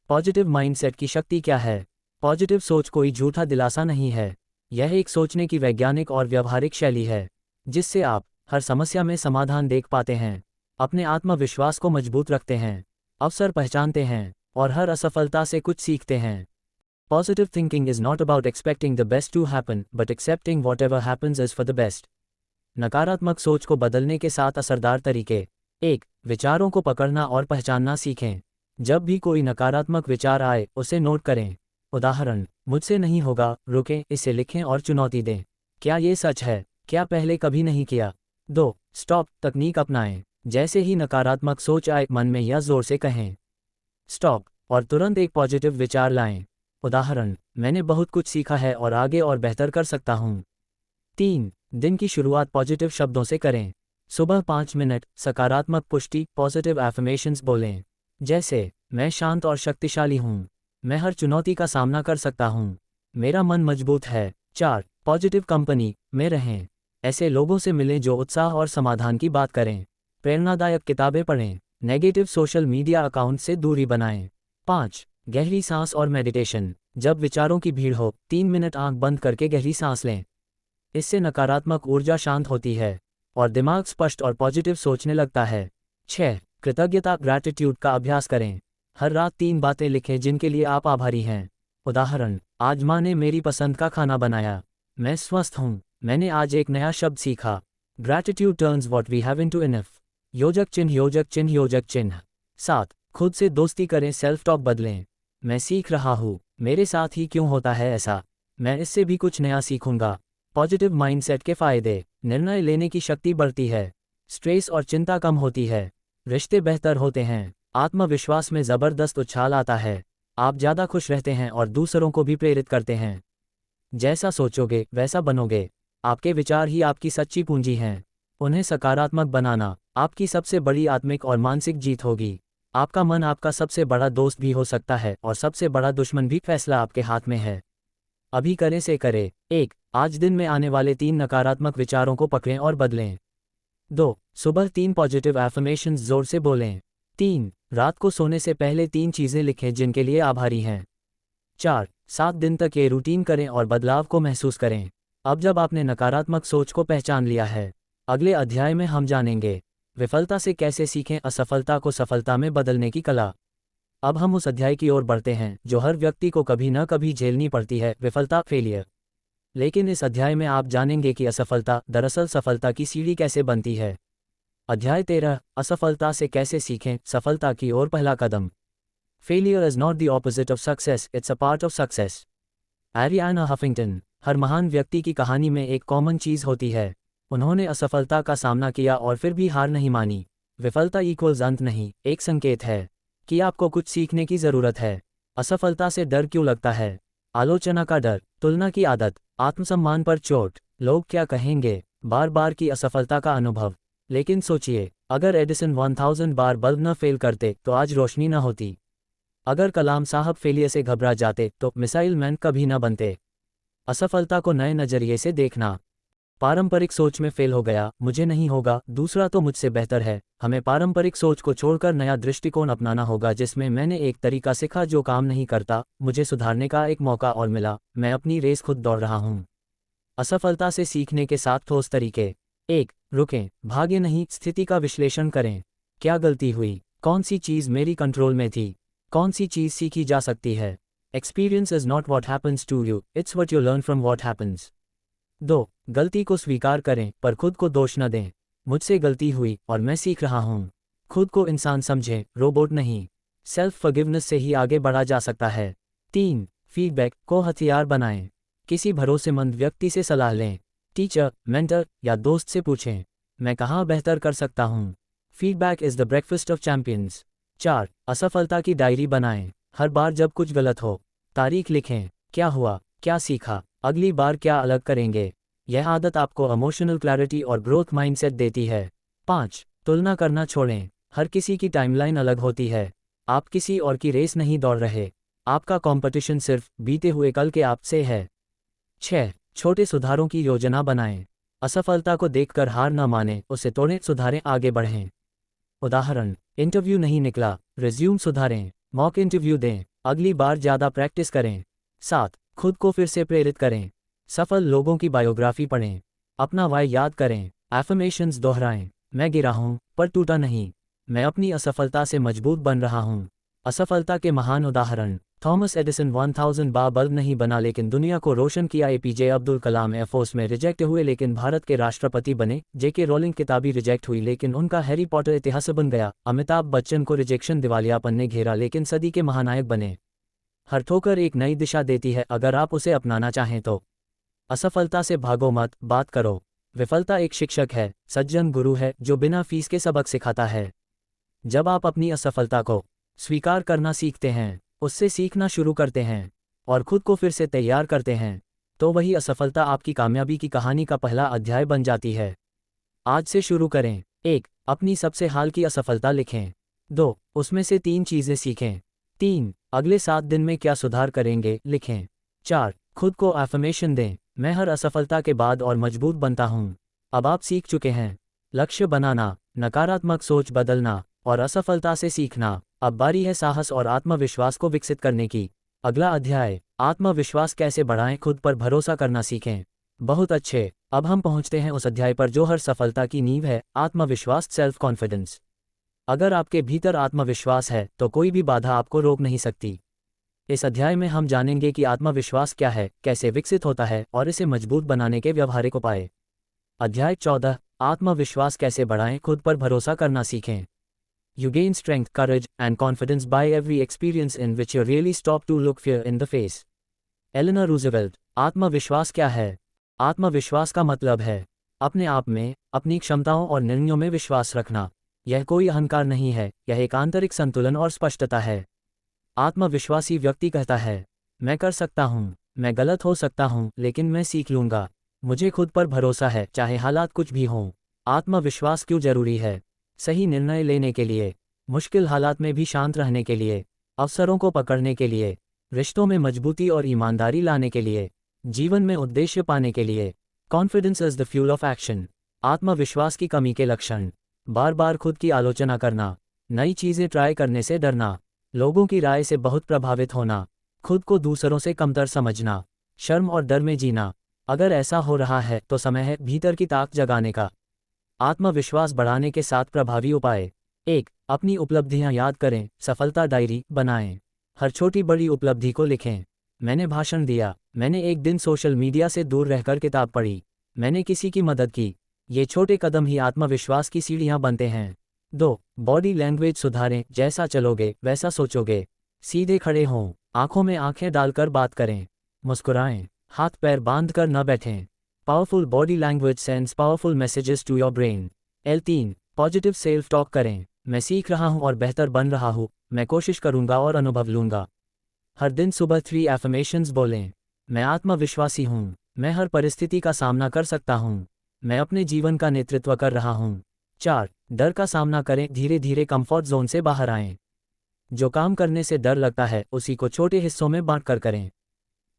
पॉजिटिव माइंडसेट की शक्ति क्या है? पॉजिटिव सोच कोई झूठा दिलासा नहीं है, यह एक सोचने की वैज्ञानिक और व्यावहारिक शैली है जिससे आप हर समस्या में समाधान देख पाते हैं, अपने आत्मविश्वास को मजबूत रखते हैं, अवसर पहचानते हैं और हर असफलता से कुछ सीखते हैं। Positive thinking is not about expecting the best to happen but accepting whatever happens is for the best. नकारात्मक सोच को बदलने के 7 असरदार तरीके। 1. विचारों को पकड़ना और पहचानना सीखें। जब भी कोई नकारात्मक विचार आए उसे नोट करें। उदाहरण, मुझसे नहीं होगा, रुकें, इसे लिखें और चुनौती दें। क्या ये सच है? क्या पहले कभी नहीं किया? 2. स्टॉप तकनीक अपनाएं। जैसे ही नकारात्मक सोच आए मन में या जोर से कहें स्टॉप और तुरंत एक पॉजिटिव विचार लाएं। उदाहरण, मैंने बहुत कुछ सीखा है और आगे और बेहतर कर सकता हूँ। 3. दिन की शुरुआत पॉजिटिव शब्दों से करें। सुबह 5 मिनट सकारात्मक पुष्टि, पॉजिटिव एफर्मेशंस बोलें। जैसे, मैं शांत और शक्तिशाली हूँ, मैं हर चुनौती का सामना कर सकता हूँ, मेरा मन मजबूत है। 4. पॉजिटिव कंपनी में रहें। ऐसे लोगों से मिलें जो उत्साह और समाधान की बात करें। प्रेरणादायक किताबें पढ़ें, नेगेटिव सोशल मीडिया अकाउंट से दूरी बनाएं। 5. गहरी सांस और मेडिटेशन। जब विचारों की भीड़ हो 3 मिनट आंख बंद करके गहरी सांस लें, इससे नकारात्मक ऊर्जा शांत होती है और दिमाग स्पष्ट और पॉजिटिव सोचने लगता है। 6. कृतज्ञता ग्रैटिट्यूड का अभ्यास करें। हर रात 3 बातें लिखें जिनके लिए आप आभारी हैं। उदाहरण, आज माँ ने मेरी पसंद का खाना बनाया, मैं स्वस्थ हूँ, मैंने आज एक नया शब्द सीखा। Gratitude turns what we have into enough. योजक चिन्ह योजक चिन्ह योजक चिन्ह। 7. खुद से दोस्ती करें, सेल्फ टॉक बदलें। मैं सीख रहा हूँ, मेरे साथ ही क्यों होता है ऐसा, मैं इससे भी कुछ नया सीखूंगा। पॉजिटिव माइंडसेट के फायदे। निर्णय लेने की शक्ति बढ़ती है, स्ट्रेस और चिंता कम होती है, रिश्ते बेहतर होते हैं, आत्मविश्वास में ज़बरदस्त उछाल आता है, आप ज़्यादा खुश रहते हैं और दूसरों को भी प्रेरित करते हैं। जैसा सोचोगे वैसा बनोगे, आपके विचार ही आपकी सच्ची पूंजी हैं, उन्हें सकारात्मक बनाना आपकी सबसे बड़ी आत्मिक और मानसिक जीत होगी। आपका मन आपका सबसे बड़ा दोस्त भी हो सकता है और सबसे बड़ा दुश्मन भी। फैसला आपके हाथ में है, अभी करें से करें। 1. आज दिन में आने वाले 3 नकारात्मक विचारों को पकड़ें और बदलें। 2. सुबह 3 पॉजिटिव एफर्मेशंस जोर से बोलें। 3. रात को सोने से पहले 3 चीज़ें लिखें जिनके लिए आभारी हैं। 4. 7 दिन तक ये रूटीन करें और बदलाव को महसूस करें। अब जब आपने नकारात्मक सोच को पहचान लिया है, अगले अध्याय में हम जानेंगे विफलता से कैसे सीखें असफलता को सफलता में बदलने की कला। अब हम उस अध्याय की ओर बढ़ते हैं जो हर व्यक्ति को कभी न कभी झेलनी पड़ती है, विफलता, फेलियर। लेकिन इस अध्याय में आप जानेंगे कि असफलता दरअसल सफलता की सीढ़ी कैसे बनती है। अध्याय 13, असफलता से कैसे सीखें, सफलता की ओर पहला कदम। Failure is not the opposite of success, it's a part of success. Arianna Huffington. हर महान व्यक्ति की कहानी में एक कॉमन चीज़ होती है, उन्होंने असफलता का सामना किया और फिर भी हार नहीं मानी। विफलता इक्वल्स अंत नहीं, एक संकेत है कि आपको कुछ सीखने की ज़रूरत है। असफलता से डर क्यों लगता है? आलोचना का डर, तुलना की आदत, आत्मसम्मान पर चोट, लोग क्या कहेंगे, बार बार की असफलता का अनुभव। लेकिन सोचिए, अगर एडिसन 1000 बार बल्ब न फेल करते तो आज रोशनी न होती। अगर कलाम साहब फेलियर से घबरा जाते तो मिसाइल मैन कभी न बनते। असफलता को नए नज़रिए से देखना। पारंपरिक सोच में फेल हो गया, मुझे नहीं होगा, दूसरा तो मुझसे बेहतर है। हमें पारंपरिक सोच को छोड़कर नया दृष्टिकोण अपनाना होगा जिसमें मैंने एक तरीका सीखा जो काम नहीं करता, मुझे सुधारने का एक मौका और मिला, मैं अपनी रेस खुद दौड़ रहा हूँ। असफलता से सीखने के 7 ठोस तरीके। 1. रुकें, भागे नहीं, स्थिति का विश्लेषण करें। क्या गलती हुई, कौन सी चीज़ मेरी कंट्रोल में थी, कौन सी चीज़ सीखी जा सकती है। Experience is not what happens to you, it's what you learn from what happens. 2. गलती को स्वीकार करें पर खुद को दोष न दें। मुझसे गलती हुई और मैं सीख रहा हूँ। खुद को इंसान समझें, रोबोट नहीं। सेल्फ फॉरगिवनेस से ही आगे बढ़ा जा सकता है। 3. फीडबैक को हथियार बनाएं। किसी भरोसेमंद व्यक्ति से सलाह लें। टीचर, मेंटर या दोस्त से पूछें, मैं कहाँ बेहतर कर सकता हूँ। Feedback is the breakfast of champions. 4. असफलता की डायरी बनाएं। हर बार जब कुछ गलत हो, तारीख लिखें, क्या हुआ, क्या सीखा, अगली बार क्या अलग करेंगे। यह आदत आपको इमोशनल क्लैरिटी और ग्रोथ माइंडसेट देती है। 5. तुलना करना छोड़ें। हर किसी की टाइमलाइन अलग होती है। आप किसी और की रेस नहीं दौड़ रहे, आपका कंपटीशन सिर्फ बीते हुए कल के आप से है। 6. छोटे सुधारों की योजना बनाएं। असफलता को देखकर हार न मानें, उसे तोड़ें, सुधारें, आगे बढ़ें। उदाहरण, इंटरव्यू नहीं निकला, रिज्यूम सुधारें, मॉक इंटरव्यू दें, अगली बार ज़्यादा प्रैक्टिस करें। 7. खुद को फिर से प्रेरित करें। सफल लोगों की बायोग्राफी पढ़ें, अपना वाय याद करें, एफर्मेशंस दोहराएं, मैं गिरा हूं पर टूटा नहीं, मैं अपनी असफलता से मजबूत बन रहा हूं। असफलता के महान उदाहरण, थॉमस एडिसन 1000 बार बल्ब नहीं बना लेकिन दुनिया को रोशन किया। एपीजे अब्दुल कलाम एयरफोर्स में रिजेक्ट हुए लेकिन भारत के राष्ट्रपति बने। जेके रोलिंग किताबी रिजेक्ट हुई लेकिन उनका हैरी पॉटर इतिहास बन गया। अमिताभ बच्चन को रिजेक्शन दिवालियापन ने घेरा लेकिन सदी के महानायक बने। हर ठोकर एक नई दिशा देती है अगर आप उसे अपनाना चाहें तो। असफलता से भागो मत, बात करो। विफलता एक शिक्षक है, सज्जन गुरु है जो बिना फीस के सबक सिखाता है। जब आप अपनी असफलता को स्वीकार करना सीखते हैं, उससे सीखना शुरू करते हैं और खुद को फिर से तैयार करते हैं, तो वही असफलता आपकी कामयाबी की कहानी का पहला अध्याय बन जाती है। आज से शुरू करें। 1. अपनी सबसे हाल की असफलता लिखें। 2. उसमें से 3 चीज़ें सीखें। 3. अगले 7 दिन में क्या सुधार करेंगे, लिखें। 4. खुद को एफर्मेशन दें, मैं हर असफलता के बाद और मजबूत बनता हूँ। अब आप सीख चुके हैं। लक्ष्य बनाना, नकारात्मक सोच बदलना और असफलता से सीखना। अब बारी है साहस और आत्मविश्वास को विकसित करने की। अगला अध्याय, आत्मविश्वास कैसे बढ़ाएं, खुद पर भरोसा करना सीखें। बहुत अच्छे, अब हम पहुंचते हैं उस अध्याय पर जो हर सफलता की नींव है, आत्मविश्वास, सेल्फ कॉन्फिडेंस। अगर आपके भीतर आत्मविश्वास है तो कोई भी बाधा आपको रोक नहीं सकती। इस अध्याय में हम जानेंगे कि आत्मविश्वास क्या है, कैसे विकसित होता है और इसे मजबूत बनाने के व्यवहारिक उपाय। अध्याय 14, आत्मविश्वास कैसे बढ़ाएं, खुद पर भरोसा करना सीखें। You gain strength, courage, and confidence by every experience in which you really stop to look fear in the face. Elena Roosevelt. आत्मविश्वास क्या है? आत्मविश्वास का मतलब है अपने आप में, अपनी क्षमताओं और निर्णयों में विश्वास रखना। यह कोई अहंकार नहीं है, यह एक आंतरिक संतुलन और स्पष्टता है। आत्मविश्वासी व्यक्ति कहता है, मैं कर सकता हूँ, मैं गलत हो सकता हूँ लेकिन मैं सीख लूँगा। मुझे खुद पर भरोसा है, चाहे हालात कुछ भी हों। आत्मविश्वास क्यों जरूरी है? सही निर्णय लेने के लिए, मुश्किल हालात में भी शांत रहने के लिए, अवसरों को पकड़ने के लिए, रिश्तों में मजबूती और ईमानदारी लाने के लिए, जीवन में उद्देश्य पाने के लिए। Confidence is the fuel of action. आत्मविश्वास की कमी के लक्षण, बार बार खुद की आलोचना करना, नई चीज़ें ट्राई करने से डरना, लोगों की राय से बहुत प्रभावित होना, खुद को दूसरों से कमतर समझना, शर्म और डर में जीना। अगर ऐसा हो रहा है तो समय है भीतर की ताकत जगाने का। आत्मविश्वास बढ़ाने के 7 प्रभावी उपाय। 1. अपनी उपलब्धियां याद करें, सफलता डायरी बनाएं। हर छोटी बड़ी उपलब्धि को लिखें। मैंने भाषण दिया, मैंने एक दिन सोशल मीडिया से दूर रहकर किताब पढ़ी, मैंने किसी की मदद की। ये छोटे कदम ही आत्मविश्वास की सीढ़ियां बनते हैं। 2. बॉडी लैंग्वेज सुधारें, जैसा चलोगे वैसा सोचोगे। सीधे खड़े हों, आंखों में आंखें डालकर बात करें, मुस्कुराएं, हाथ पैर बांधकर न बैठें। Powerful body language sends powerful messages to your brain. L3. Positive self talk करें, मैं सीख रहा हूं और बेहतर बन रहा हूं, मैं कोशिश करूंगा और अनुभव लूंगा। हर दिन सुबह 3 एफर्मेशंस बोलें, मैं आत्मविश्वासी हूं, मैं हर परिस्थिति का सामना कर सकता हूँ। मैं अपने जीवन का नेतृत्व कर रहा हूँ। 4. डर का सामना करें, धीरे धीरे कंफर्ट जोन से बाहर आएं। जो काम करने से डर लगता है उसी को छोटे हिस्सों में बांटकर करें।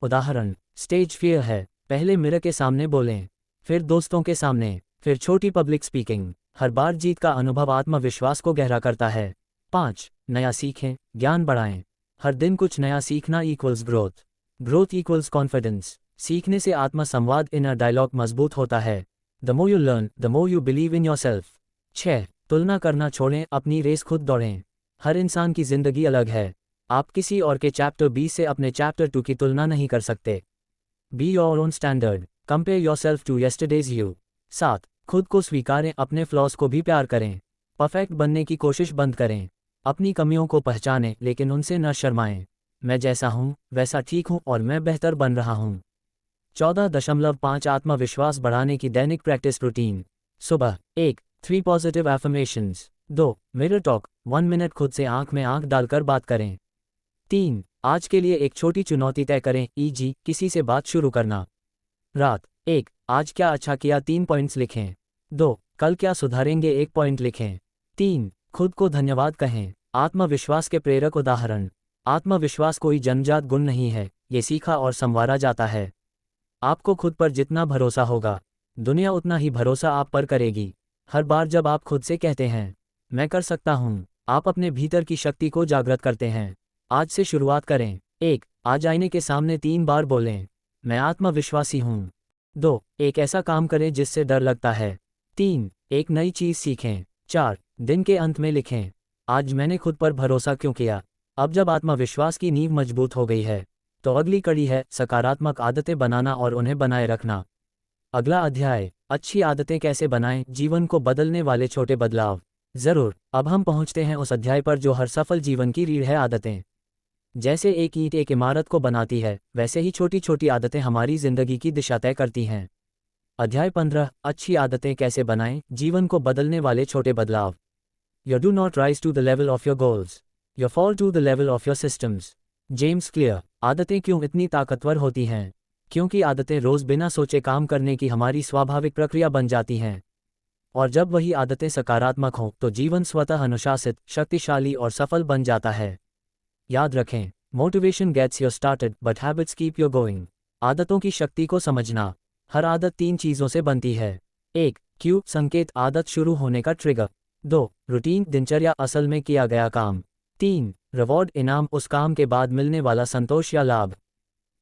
उदाहरण, स्टेज फियर है, पहले मिरर के सामने बोलें, फिर दोस्तों के सामने, फिर छोटी पब्लिक स्पीकिंग। हर बार जीत का अनुभव आत्मविश्वास को गहरा करता है। 5. नया सीखें, ज्ञान बढ़ाएं। हर दिन कुछ नया सीखना equals growth. Growth equals confidence. सीखने से आत्मसंवाद, इनर डायलॉग मजबूत होता है। The more you learn, the more you believe in yourself. 6. तुलना करना छोड़ें, अपनी रेस खुद दौड़ें। हर इंसान की जिंदगी अलग है। आप किसी और के चैप्टर 20 से अपने चैप्टर 2 की तुलना नहीं कर सकते। Be your own standard, compare yourself to yesterday's you. 7. खुद को स्वीकारें, अपने फ्लॉज को भी प्यार करें। परफेक्ट बनने की कोशिश बंद करें। अपनी कमियों को पहचानें लेकिन उनसे न शर्माएं। मैं जैसा हूँ वैसा ठीक हूँ और मैं बेहतर बन रहा हूँ। 14.5 आत्मविश्वास बढ़ाने की दैनिक प्रैक्टिस रूटीन। सुबह 1. 3 positive affirmations. 2. Mirror talk, 1 minute खुद से आंख में आंख डालकर बात करें। 3. आज के लिए एक छोटी चुनौती तय करें, ई.जी. किसी से बात शुरू करना। रात 1. आज क्या अच्छा किया, 3 पॉइंट्स लिखें। 2. कल क्या सुधारेंगे, 1 पॉइंट लिखें। 3. खुद को धन्यवाद कहें। आत्मविश्वास के प्रेरक उदाहरण। आत्मविश्वास कोई जन्मजात गुण नहीं है, ये सीखा और संवारा जाता है। आपको खुद पर जितना भरोसा होगा, दुनिया उतना ही भरोसा आप पर करेगी। हर बार जब आप खुद से कहते हैं, मैं कर सकता हूँ, आप अपने भीतर की शक्ति को जागृत करते हैं। आज से शुरुआत करें। 1. आज आईने के सामने 3 बार बोलें, मैं आत्मविश्वासी हूँ। 2. एक ऐसा काम करें जिससे डर लगता है। 3. एक नई चीज़ सीखें। 4. दिन के अंत में लिखें, आज मैंने खुद पर भरोसा क्यों किया। अब जब आत्मविश्वास की नींव मजबूत हो गई है तो अगली कड़ी है सकारात्मक आदतें बनाना और उन्हें बनाए रखना। अगला अध्याय, अच्छी आदतें कैसे बनाएं, जीवन को बदलने वाले छोटे बदलाव। जरूर, अब हम पहुंचते हैं उस अध्याय पर जो हर सफल जीवन की रीढ़ है, आदतें। जैसे एक ईंट एक इमारत को बनाती है, वैसे ही छोटी छोटी आदतें हमारी जिंदगी की दिशा तय करती हैं। अध्याय 15, अच्छी आदतें कैसे बनाएं, जीवन को बदलने वाले छोटे बदलाव। You do not rise to the level of your goals. You fall to the level of your systems. James clear. आदतें क्यों इतनी ताकतवर होती हैं? क्योंकि आदतें रोज़ बिना सोचे काम करने की हमारी स्वाभाविक प्रक्रिया बन जाती हैं। और जब वही आदतें सकारात्मक हों तो जीवन स्वतः अनुशासित, शक्तिशाली और सफल बन जाता है। याद रखें, motivation gets you started but habits keep you going. आदतों की शक्ति को समझना। हर आदत 3 चीज़ों से बनती है। 1. क्यू, संकेत, आदत शुरू होने का ट्रिगर। 2. रूटीन, दिनचर्या, असल में किया गया काम। 3. रिवॉर्ड, इनाम, उस काम के बाद मिलने वाला संतोष या लाभ।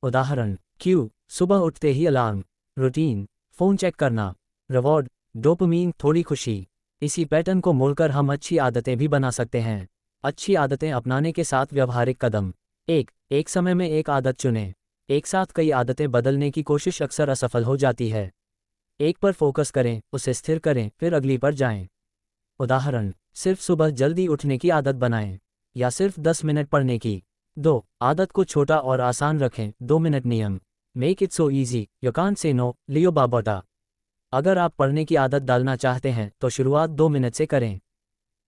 उदाहरण, क्यू, सुबह उठते ही अलार्म। रूटीन, फ़ोन चेक करना। रिवॉर्ड, डोपामीन, थोड़ी खुशी। इसी पैटर्न को मोड़कर हम अच्छी आदतें भी बना सकते हैं। अच्छी आदतें अपनाने के साथ व्यवहारिक कदम। 1. एक समय में एक आदत चुनें। एक साथ कई आदतें बदलने की कोशिश अक्सर असफल हो जाती है। एक पर फोकस करें, उसे स्थिर करें, फिर अगली पर जाएं। उदाहरण, सिर्फ सुबह जल्दी उठने की आदत बनाएं या सिर्फ 10 मिनट पढ़ने की। 2. आदत को छोटा और आसान रखें, 2 मिनट नियम। Make it so easy, you can't say no, Leo Babauta. अगर आप पढ़ने की आदत डालना चाहते हैं तो शुरुआत 2 मिनट से करें।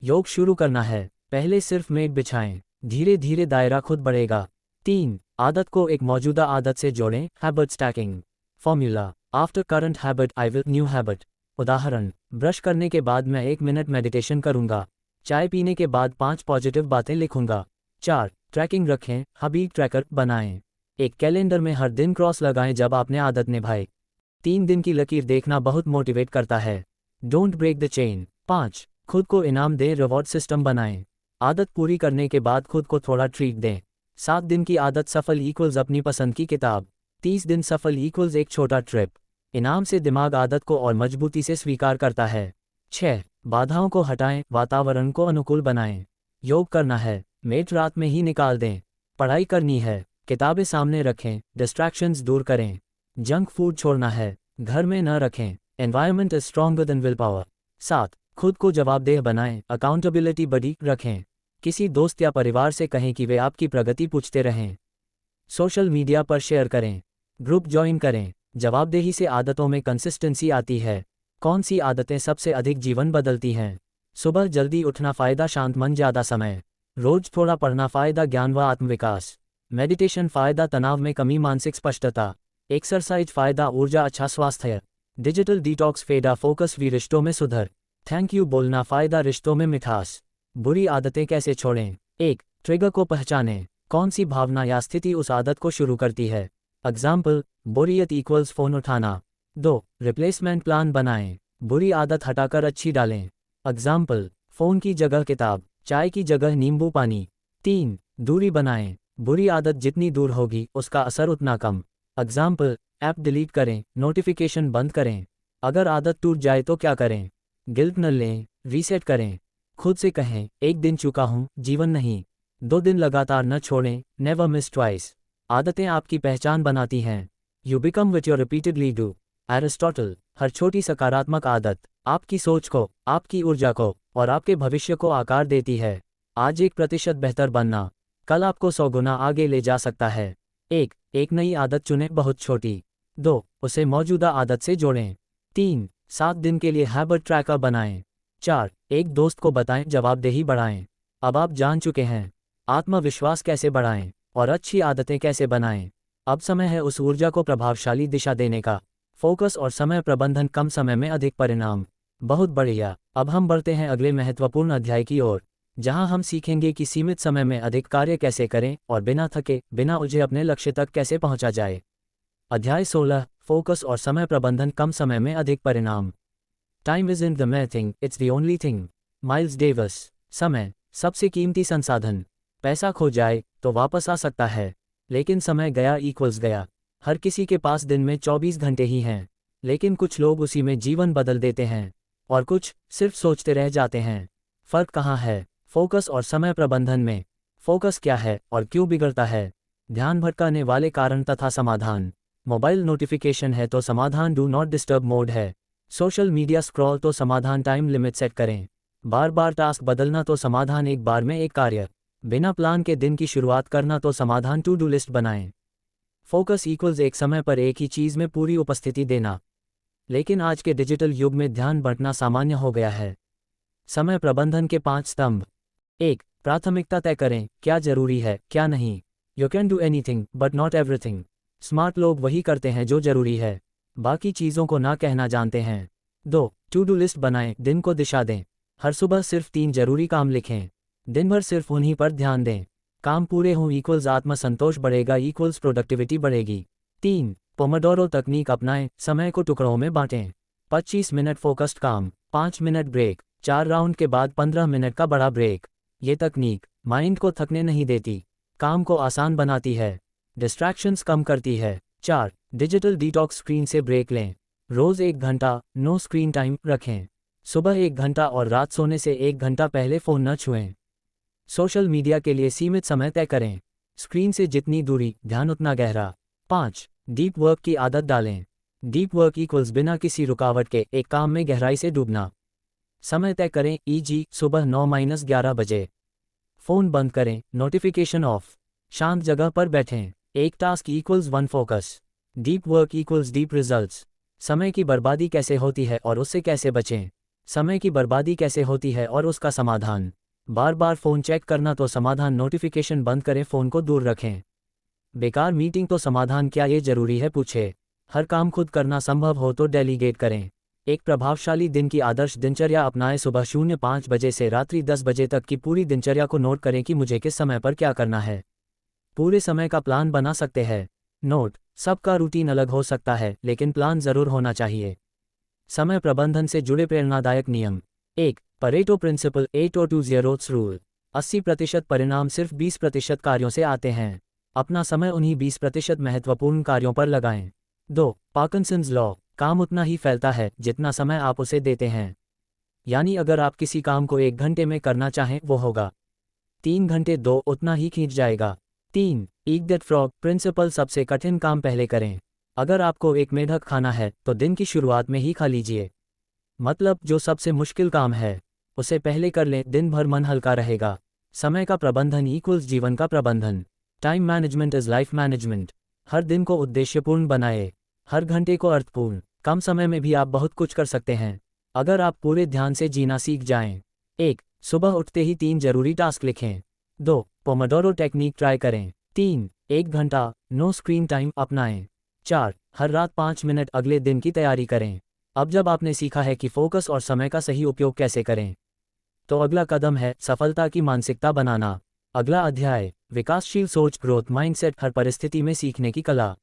योग शुरू करना है, पहले सिर्फ मेट बिछाएं, धीरे धीरे दायरा खुद बढ़ेगा। 3. आदत को एक मौजूदा आदत से जोड़ें, habit stacking. Formula, after current habit I will new habit. उदाहरण, ब्रश करने के बाद मैं 1 मिनट मेडिटेशन करूंगा। चाय पीने के बाद 5 पॉजिटिव बातें लिखूंगा। 4. ट्रैकिंग रखें, हैबिट ट्रैकर बनाएं। एक कैलेंडर में हर दिन क्रॉस लगाएं जब आपने आदत निभाई। 3 दिन की लकीर देखना बहुत मोटिवेट करता है। Don't break the chain. 5. खुद को इनाम दें, रिवॉर्ड सिस्टम बनाएं। आदत पूरी करने के बाद खुद को थोड़ा ट्रीट दें। 7 दिन की आदत सफल इक्वल्स अपनी पसंद की किताब। 30 दिन सफल इक्वल्स एक छोटा ट्रिप। इनाम से दिमाग आदत को और मजबूती से स्वीकार करता है। 6. बाधाओं को हटाएं, वातावरण को अनुकूल बनाएं। योग करना है, मेट रात में ही निकाल दें। पढ़ाई करनी है, किताबें सामने रखें, डिस्ट्रैक्शंस दूर करें। जंक फूड छोड़ना है, घर में न रखें। Environment is stronger than will power. 7. खुद को जवाबदेह बनाएं, अकाउंटेबिलिटी बडी रखें। किसी दोस्त या परिवार से कहें कि वे आपकी प्रगति पूछते रहें। सोशल मीडिया पर शेयर करें, ग्रुप ज्वाइन करें। जवाबदेही से आदतों में कंसिस्टेंसी आती है। कौन सी आदतें सबसे अधिक जीवन बदलती हैं? सुबह जल्दी उठना फ़ायदा, शांत मन, ज़्यादा समय। रोज थोड़ा पढ़ना फ़ायदा, ज्ञान व आत्मविकास। मेडिटेशन फ़ायदा, तनाव में कमी, मानसिक स्पष्टता। एक्सरसाइज फायदा ऊर्जा अच्छा स्वास्थ्य। डिजिटल डिटॉक्स फायदा फोकस भी रिश्तों में सुधर। थैंक यू बोलना फायदा रिश्तों में मिठास। बुरी आदतें कैसे छोड़ें। 1. ट्रिगर को पहचानें, कौन सी भावना या स्थिति उस आदत को शुरू करती है। एग्जाम्पल, बोरियत इक्वल्स फ़ोन उठाना। 2. रिप्लेसमेंट प्लान बनाएं, बुरी आदत हटाकर अच्छी डालें। एग्जाम्पल, फ़ोन की जगह किताब, चाय की जगह नींबू पानी। 3. दूरी बनाएं, बुरी आदत जितनी दूर होगी उसका असर उतना कम। एग्जाम्पल, ऐप डिलीट करें, नोटिफिकेशन बंद करें। अगर आदत टूट जाए तो क्या करें। गिल्ट न लें, रीसेट करें। खुद से कहें, एक दिन चुका हूं, जीवन नहीं। 2 दिन लगातार न छोड़ें, नेवर मिस ट्वाइस। आदतें आपकी पहचान बनाती हैं। You become which your repeatedly do. Aristotle, हर छोटी सकारात्मक आदत आपकी सोच को, आपकी ऊर्जा को और आपके भविष्य को आकार देती है। आज 1% बेहतर बनना कल आपको 100 गुना आगे ले जा सकता है। एक नई आदत चुनें, बहुत छोटी। 2. उसे मौजूदा आदत से जोड़ें। 3. 7 दिन के लिए हैबिट ट्रैकर बनाएं। 4. एक दोस्त को बताएं, जवाबदेही बढ़ाएं। अब आप जान चुके हैं आत्मविश्वास कैसे बढ़ाएं और अच्छी आदतें कैसे बनाएं। अब समय है उस ऊर्जा को प्रभावशाली दिशा देने का। फोकस और समय प्रबंधन, कम समय में अधिक परिणाम। बहुत बढ़िया। अब हम बढ़ते हैं अगले महत्वपूर्ण अध्याय की ओर, जहां हम सीखेंगे कि सीमित समय में अधिक कार्य कैसे करें और बिना थके, बिना उलझे अपने लक्ष्य तक कैसे पहुंचा जाए। अध्याय 16, फोकस और समय प्रबंधन, कम समय में अधिक परिणाम। Time is in the main thing, it's the only thing. Miles Davis. समय सबसे कीमती संसाधन। पैसा खो जाए तो वापस आ सकता है, लेकिन समय गया इक्वल्स गया। हर किसी के पास दिन में 24 घंटे ही हैं, लेकिन कुछ लोग उसी में जीवन बदल देते हैं और कुछ सिर्फ सोचते रह जाते हैं। फर्क कहाँ है। फोकस और समय प्रबंधन में। फोकस क्या है और क्यों बिगड़ता है। ध्यान भटकाने वाले कारण तथा समाधान। मोबाइल नोटिफिकेशन है तो समाधान डू नॉट डिस्टर्ब मोड है। सोशल मीडिया स्क्रॉल तो समाधान टाइम लिमिट सेट करें। बार बार टास्क बदलना तो समाधान एक बार में एक कार्य। बिना प्लान के दिन की शुरुआत करना तो समाधान टू डू लिस्ट बनाएं। फोकस इक्वल्स एक समय पर एक ही चीज़ में पूरी उपस्थिति देना। लेकिन आज के डिजिटल युग में ध्यान बंटना सामान्य हो गया है। समय प्रबंधन के 5 स्तंभ। 1. प्राथमिकता तय करें, क्या जरूरी है, क्या नहीं। You can do anything but not everything. Smart लोग वही करते हैं जो जरूरी है, बाकी चीज़ों को ना कहना जानते हैं। 2. टू डू लिस्ट बनाएं, दिन को दिशा दें। हर सुबह सिर्फ 3 जरूरी काम लिखें। दिन भर सिर्फ उन्हीं पर ध्यान दें। काम पूरे हों इक्वल्स आत्मसंतोष बढ़ेगा इक्वल्स प्रोडक्टिविटी बढ़ेगी। 3. पोमोडोरो तकनीक अपनाएं, समय को टुकड़ों में बांटें। 25 मिनट फोकस्ड काम, 5 मिनट ब्रेक, 4 राउंड के बाद 15 मिनट का बड़ा ब्रेक। ये तकनीक माइंड को थकने नहीं देती, काम को आसान बनाती है, डिस्ट्रैक्शंस कम करती है। 4. डिजिटल डिटॉक्स, स्क्रीन से ब्रेक लें। रोज़ 1 घंटा नो स्क्रीन टाइम रखें। सुबह 1 घंटा और रात सोने से 1 घंटा पहले फ़ोन न छुएं। सोशल मीडिया के लिए सीमित समय तय करें। स्क्रीन से जितनी दूरी, ध्यान उतना गहरा। 5. डीप वर्क की आदत डालें। डीप वर्क इक्वल्स बिना किसी रुकावट के एक काम में गहराई से डूबना। समय तय करें, e.g. सुबह 9-11 बजे। फ़ोन बंद करें, नोटिफिकेशन ऑफ। शांत जगह पर बैठें। एक task equals 1 focus. Deep work equals deep results. समय की बर्बादी कैसे होती है और उससे कैसे बचें। समय की बर्बादी कैसे होती है और उसका समाधान। बार बार फ़ोन चेक करना तो समाधान, नोटिफिकेशन बंद करें, फ़ोन को दूर रखें। बेकार मीटिंग तो समाधान, क्या ये ज़रूरी है पूछे। हर काम खुद करना संभव हो तो डेलीगेट करें। एक प्रभावशाली दिन की आदर्श दिनचर्या अपनाएं। सुबह 05 बजे से रात्रि 10 बजे तक की पूरी दिनचर्या को नोट करें कि मुझे किस समय पर क्या करना है। पूरे समय का प्लान बना सकते हैं। नोट, सबका रूटीन अलग हो सकता है, लेकिन प्लान ज़रूर होना चाहिए। समय प्रबंधन से जुड़े प्रेरणादायक नियम। 1. Pareto principal 8-20 rule. 80% परिणाम सिर्फ 20% कार्यों से आते हैं। अपना समय उन्हीं 20% महत्वपूर्ण कार्यों पर लगाएं। 2. पार्किंसंस लॉ, काम उतना ही फैलता है जितना समय आप उसे देते हैं। यानी अगर आप किसी काम को 1 घंटे में करना चाहें, वो होगा 3 घंटे, 2 उतना ही खींच जाएगा। 3. ईट दैट फ्रॉग प्रिंसिपल, सबसे कठिन काम पहले करें। अगर आपको एक मेढक खाना है तो दिन की शुरुआत में ही खा लीजिए। मतलब जो सबसे मुश्किल काम है उसे पहले कर लें, दिन भर मन हल्का रहेगा। समय का प्रबंधन इक्वल्स जीवन का प्रबंधन। Time management is life management. हर दिन को उद्देश्यपूर्ण बनाए, हर घंटे को अर्थपूर्ण। कम समय में भी आप बहुत कुछ कर सकते हैं अगर आप पूरे ध्यान से जीना सीख जाएं। 1. सुबह उठते ही 3 जरूरी टास्क लिखें। 2. पोमोडोरो टेक्निक ट्राई करें। 3. 1 घंटा नो स्क्रीन टाइम अपनाएं। 4. हर रात 5 मिनट अगले दिन की तैयारी करें। अब जब आपने सीखा है कि फोकस और समय का सही उपयोग कैसे करें, तो अगला कदम है सफलता की मानसिकता बनाना। अगला अध्याय, विकासशील सोच, ग्रोथ माइंडसेट, हर परिस्थिति में सीखने की कला।